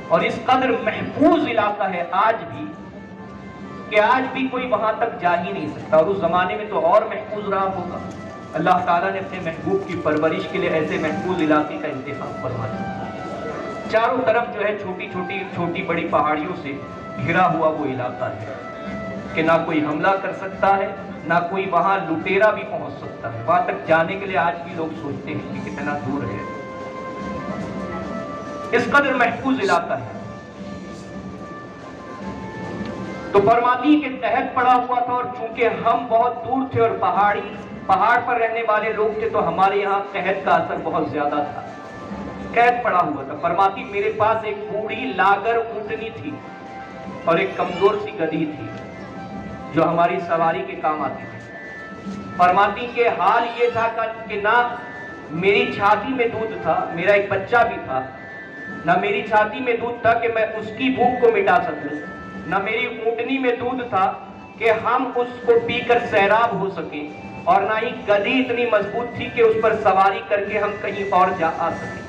اور اس قدر محفوظ علاقہ ہے آج بھی کہ آج بھی کوئی وہاں تک جا ہی نہیں سکتا، اور اس زمانے میں تو اور محفوظ رہا ہوگا۔ اللہ تعالیٰ نے اپنے محبوب کی پرورش کے لیے ایسے محفوظ علاقے کا انتخاب فرما دیا۔ چاروں طرف جو ہے چھوٹی بڑی پہاڑیوں سے گھرا ہوا وہ علاقہ ہے کہ نہ کوئی حملہ کر سکتا ہے، نہ کوئی وہاں لٹیرا بھی پہنچ سکتا ہے۔ وہاں تک جانے کے لیے آج بھی لوگ سوچتے ہیں کہ کتنا دور ہے، اس قدر محفوظ علاقہ ہے۔ تو فرماتی کہ قحط پڑا ہوا تھا، اور چونکہ ہم بہت دور تھے اور پہاڑ پر رہنے والے لوگ تھے، تو ہمارے یہاں قحط کا اثر بہت زیادہ تھا، قحط پڑا ہوا تھا۔ فرماتی میرے پاس ایک بوڑھی لاگر اونٹنی تھی اور ایک کمزور سی گدھی تھی جو ہماری سواری کے کام آتی تھی۔ فرماتی کہ حال یہ تھا کہ نہ میری چھاتی میں دودھ تھا، میرا ایک بچہ بھی تھا، نہ میری چھاتی میں دودھ تھا کہ میں اس کی بھوک کو مٹا سکوں، نہ میری اونٹنی میں دودھ تھا کہ ہم اس کو پی کر سیراب ہو سکیں، اور نہ ہی گدھی اتنی مضبوط تھی کہ اس پر سواری کر کے ہم کہیں اور جا آ سکیں۔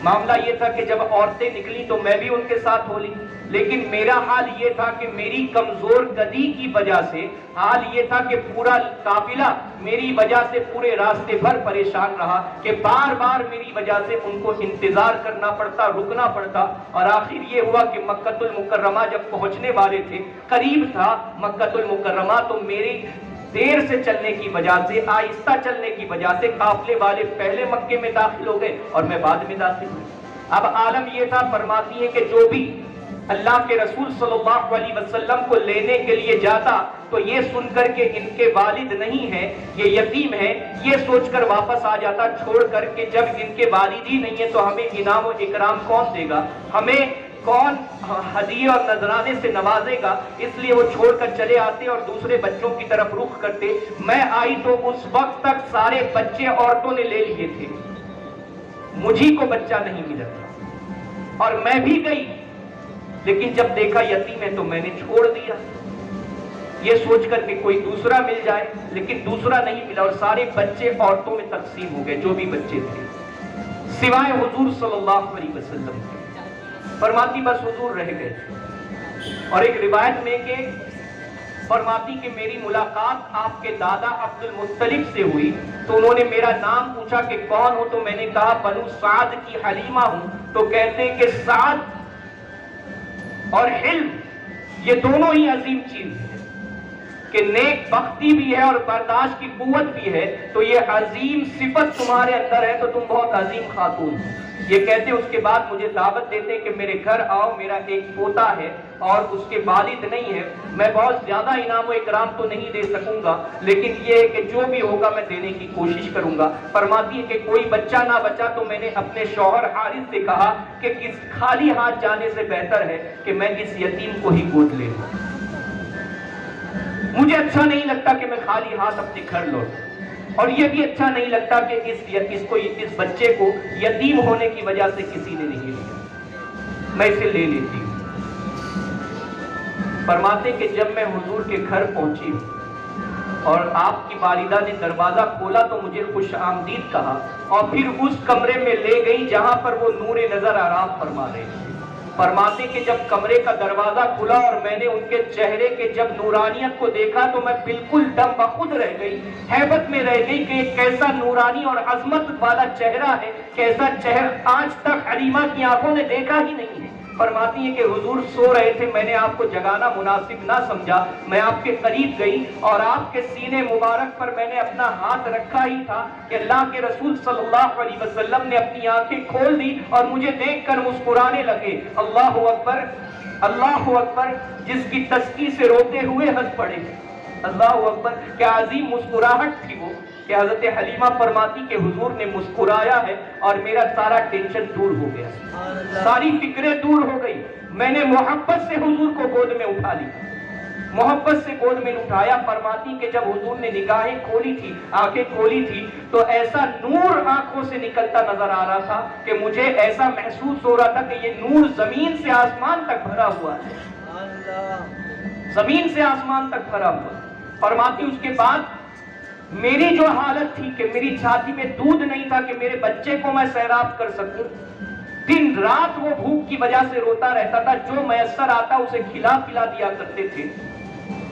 معاملہ یہ تھا کہ جب عورتیں نکلی تو میں بھی ان کے ساتھ ہو لی، لیکن میرا حال یہ تھا کہ میری کمزور گدھی کی وجہ سے حال یہ تھا کہ پورا قافلہ میری وجہ سے پورے راستے بھر پریشان رہا، کہ بار بار میری وجہ سے ان کو انتظار کرنا پڑتا، رکنا پڑتا، اور آخر یہ ہوا کہ مکہ المکرمہ جب پہنچنے والے تھے، قریب تھا مکہ المکرمہ، تو میری دیر سے چلنے کی وجہ سے، آہستہ چلنے کی وجہ سے قافلے والے پہلے مکے میں داخل ہو گئے اور میں بعد میں داخل ہوں۔ اب عالم یہ تھا، فرماتی ہے کہ جو بھی اللہ کے رسول صلی اللہ علیہ وسلم کو لینے کے لیے جاتا تو یہ سن کر کے ان کے والد نہیں ہیں، یہ یتیم ہے، یہ سوچ کر واپس آ جاتا، چھوڑ کر کے جب ان کے والد ہی نہیں ہے تو ہمیں انعام و اکرام کون دے گا، ہمیں کون ہدیے اور نذرانے سے نوازے گا، اس لیے وہ چھوڑ کر چلے آتے اور دوسرے بچوں کی طرف رخ کرتے۔ میں آئی تو اس وقت تک سارے بچے عورتوں نے لے لیے تھے، مجھی کو بچہ نہیں ملا تھا، اور میں بھی گئی، لیکن جب دیکھا یتیم ہے تو میں نے چھوڑ دیا، یہ سوچ کر کہ کوئی دوسرا مل جائے، لیکن دوسرا نہیں ملا، اور سارے بچے عورتوں میں تقسیم ہو گئے جو بھی بچے تھے، سوائے حضور صلی اللہ علیہ وسلم کے۔ فرماتی بس حضور رہ گئے، اور ایک روایت میں کہ فرماتی کہ میری ملاقات آپ کے دادا عبد المطلب سے ہوئی، تو انہوں نے میرا نام پوچھا کہ کون ہو، تو میں نے کہا بنو سعد کی حلیمہ ہوں، تو کہتے ہیں کہ سعد اور حلم یہ دونوں ہی عظیم چیز ہے، کہ نیک بختی بھی ہے اور برداشت کی قوت بھی ہے، تو یہ عظیم صفت تمہارے اندر ہے، تو تم بہت عظیم خاتون ہو۔ یہ کہتے اس کے بعد مجھے دعوت دیتے کہ میرے گھر آؤ، میرا ایک پوتا ہے اور اس کے والد نہیں ہے، میں بہت زیادہ انعام و اکرام تو نہیں دے سکوں گا، لیکن یہ ہے کہ جو بھی ہوگا میں دینے کی کوشش کروں گا۔ فرماتی ہے کہ کوئی بچہ نہ بچا تو میں نے اپنے شوہر حارث سے کہا کہ خالی ہاتھ جانے سے بہتر ہے کہ میں اس یتیم کو ہی گود لے لوں، مجھے اچھا نہیں لگتا کہ میں خالی ہاتھ اپنے گھر لوٹوں، اور یہ بھی اچھا نہیں لگتا کہ اس بچے کو یتیم ہونے کی وجہ سے کسی نے نہیں لیا، میں اسے لے لیتی ہوں۔ فرماتے کہ جب میں حضور کے گھر پہنچی اور آپ کی والدہ نے دروازہ کھولا تو مجھے خوش آمدید کہا، اور پھر اس کمرے میں لے گئی جہاں پر وہ نور نظر آرام فرما رہے تھے۔ فرماتے کہ جب کمرے کا دروازہ کھلا اور میں نے ان کے چہرے کے جب نورانیت کو دیکھا تو میں بالکل دم بخود رہ گئی، ہیبت میں رہ گئی کہ کیسا نورانی اور عظمت والا چہرہ ہے، کیسا چہرہ آج تک حلیمہ کی آنکھوں نے دیکھا ہی نہیں ہے۔ فرماتی ہے کہ حضور سو رہے تھے، میں نے آپ کو جگانا مناسب نہ سمجھا، میں آپ کے قریب گئی اور آپ کے سینے مبارک پر میں نے اپنا ہاتھ رکھا ہی تھا کہ اللہ کے رسول صلی اللہ علیہ وسلم نے اپنی آنکھیں کھول دی اور مجھے دیکھ کر مسکرانے لگے۔ اللہ اکبر، اللہ اکبر، جس کی تسکی سے روتے ہوئے ہنس پڑے۔ اللہ اکبر، کیا عظیم مسکراہٹ تھی وہ کہ حضرت حلیمہ فرماتی کہ حضور نے مسکرایا ہے اور میرا سارا ٹینشن دور ہو گیا، ساری فکریں دور ہو گئی، میں نے محبت سے حضور کو گود میں اٹھا لی، محبت سے گود میں اٹھایا۔ فرماتی کہ جب حضور نے نگاہیں کھولی تھی، آنکھیں کھولی تھی، تو ایسا نور آنکھوں سے نکلتا نظر آ رہا تھا کہ مجھے ایسا محسوس ہو رہا تھا کہ یہ نور زمین سے آسمان تک بھرا ہوا ہے، زمین سے آسمان تک بھرا ہوا۔ فرماتی اس کے بعد میری جو حالت تھی کہ میری چھاتی میں دودھ نہیں تھا کہ میرے بچے کو میں سیراب کر سکوں، دن رات وہ بھوک کی وجہ سے روتا رہتا تھا، جو میسر آتا اسے کھلا پلا دیا کرتے تھے۔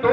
2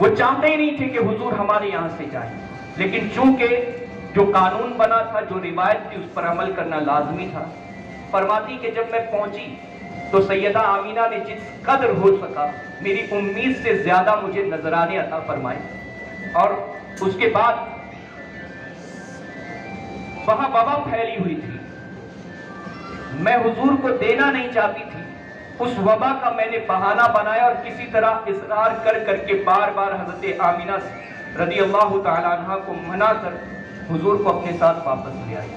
وہ چاہتے ہی نہیں تھے کہ حضور ہمارے یہاں سے جائیں، لیکن چونکہ جو قانون بنا تھا، جو روایت تھی، اس پر عمل کرنا لازمی تھا۔ فرماتی کہ جب میں پہنچی تو سیدہ آمینہ نے جس قدر ہو سکا میری امید سے زیادہ مجھے نذرانے عطا فرمائے، اور اس کے بعد وہاں وبا پھیلی ہوئی تھی، میں حضور کو دینا نہیں چاہتی تھی، اس وبا کا میں نے بہانہ بنایا اور کسی طرح اصرار کر کر کے بار بار حضرت آمینہ رضی اللہ تعالیٰ عنہ کو منع کر حضور کو اپنے ساتھ واپس لے آئی۔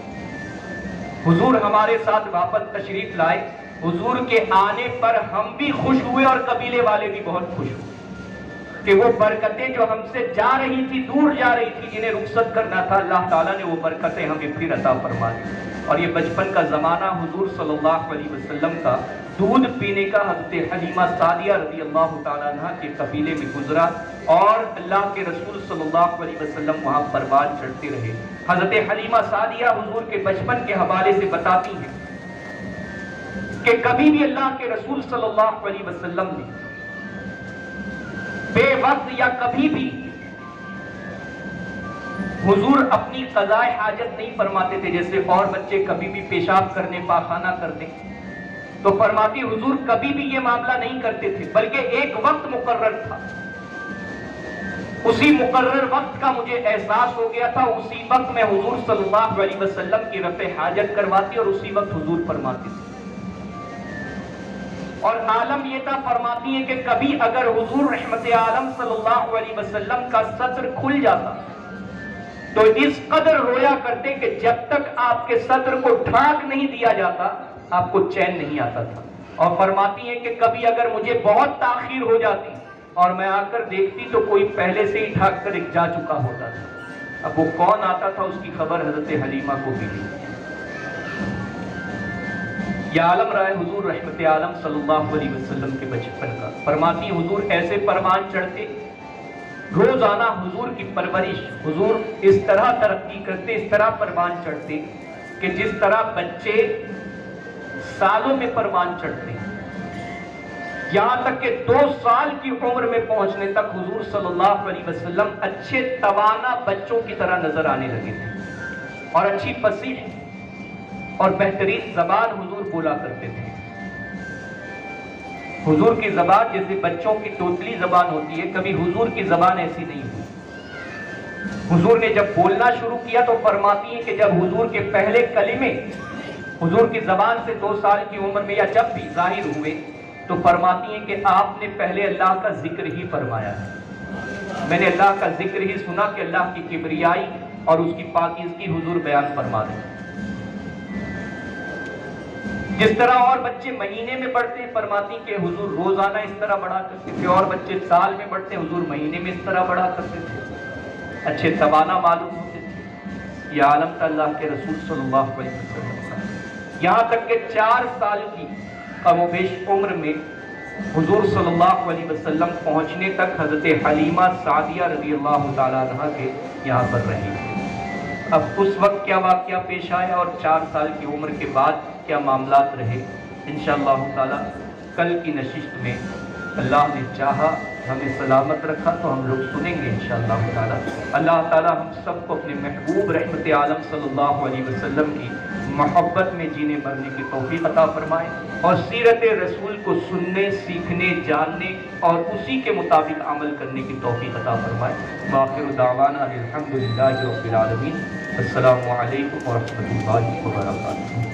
حضور ہمارے ساتھ واپس تشریف لائے۔ حضور کے آنے پر ہم بھی خوش ہوئے اور قبیلے والے بھی بہت خوش ہوئے کہ وہ برکتیں جو ہم سے جا رہی تھی، دور جا رہی تھی، جنہیں رخصت کرنا تھا، اللہ تعالیٰ نے وہ برکتیں ہمیں پھر عطا فرما دی۔ اور یہ بچپن کا زمانہ حضور صلی اللہ علیہ وسلم کا دودھ پینے کا حضرت حلیمہ سعدیہ رضی اللہ تعالیٰ عنہ کے قبیلے میں گزرا، اور اللہ کے رسول صلی اللہ علیہ وسلم وہاں پروان چڑھتے رہے۔ حضرت حلیمہ سعدیہ حضور کے بچپن کے حوالے سے بتاتی ہیں کہ کبھی بھی اللہ کے رسول صلی اللہ علیہ وسلم نے بے وقت یا کبھی بھی حضور اپنی قضاء حاجت نہیں فرماتے تھے، جیسے اور بچے کبھی بھی پیشاب کرنے، پاخانہ کرتے، تو فرماتی حضور کبھی بھی یہ معاملہ نہیں کرتے تھے، بلکہ ایک وقت مقرر تھا، اسی مقرر وقت کا مجھے احساس ہو گیا تھا، اسی وقت میں حضور صلی اللہ علیہ وسلم کی رفع حاجت کرواتی اور اسی وقت حضور فرماتی تھی۔ اور عالم یہ تھا، فرماتی ہے کہ کبھی اگر حضور رحمت عالم صلی اللہ علیہ وسلم کا سطر کھل جاتا تو اس قدر رویا کرتے کہ جب تک آپ کے سطر کو ڈھانک نہیں دیا جاتا آپ کو چین نہیں آتا تھا۔ اور فرماتی ہیں کہ کبھی اگر مجھے بہت تاخیر ہو جاتی اور میں آ کر دیکھتی تو کوئی پہلے سے ہی ڈھانک کر جا چکا ہوتا تھا، اب وہ کون آتا تھا اس کی خبر حضرت حلیمہ کو بھی نہیں۔ یہ عالم رائے حضور رحمت عالم صلی اللہ علیہ وسلم کے بچپن کا۔ فرماتی حضور ایسے پروان چڑھتے، روزانہ حضور کی پرورش، حضور اس طرح ترقی کرتے، اس طرح پروان چڑھتے کہ جس طرح بچے سالوں میں پروان چڑھتے، یہاں تک کہ 2 سال کی عمر میں پہنچنے تک حضور صلی اللہ علیہ وسلم اچھے توانا بچوں کی طرح نظر آنے لگے تھے، اور اچھی فصیح اور بہترین زبان حضور بولا کرتے تھے۔ حضور کی زبان جیسے بچوں کی توتلی زبان ہوتی ہے، کبھی حضور کی زبان ایسی نہیں ہوئی۔ حضور نے جب بولنا شروع کیا تو فرماتی ہیں کہ جب حضور کے پہلے کلمے حضور کی زبان سے 2 سال کی عمر میں یا جب بھی ظاہر ہوئے تو فرماتی ہیں کہ آپ نے پہلے اللہ کا ذکر ہی فرمایا ہے، میں نے اللہ کا ذکر ہی سنا کہ اللہ کی کبریائی اور اس کی پاکیزگی حضور بیان فرما دیں۔ جس طرح اور بچے مہینے میں بڑھتے، فرماتی کہ حضور روزانہ اس طرح بڑھا کرتے تھے، اور بچے سال میں بڑھتے، حضور مہینے میں اس طرح بڑھا کرتے تھے، اچھے توانا معلوم ہوتے تھے۔ یہ عالم تھا اللہ کے رسول صلی اللہ علیہ وسلم کا۔ یہاں تک کہ 4 سال کی کم و بیش عمر میں حضور صلی اللہ علیہ وسلم پہنچنے تک حضرت حلیمہ سعدیہ رضی اللہ تعالیٰ عنہ کے یہاں پر رہی۔ اب اس وقت کیا واقعہ پیش آیا اور 4 سال کی عمر کے بعد کیا معاملات رہے، انشاءاللہ تعالی کل کی نشست میں اللہ نے چاہا ہمیں سلامت رکھا تو ہم لوگ سنیں گے انشاءاللہ تعالی۔ اللہ تعالی ہم سب کو اپنے محبوب رحمت عالم صلی اللہ علیہ وسلم کی محبت میں جینے مرنے کی توفیق عطا فرمائے، اور سیرت رسول کو سننے، سیکھنے، جاننے اور اسی کے مطابق عمل کرنے کی توفیق عطا فرمائے۔ وآخر دعوانا الحمدللہ رب العالمین۔ السلام علیکم ورحمۃ اللہ وبرکاتہ۔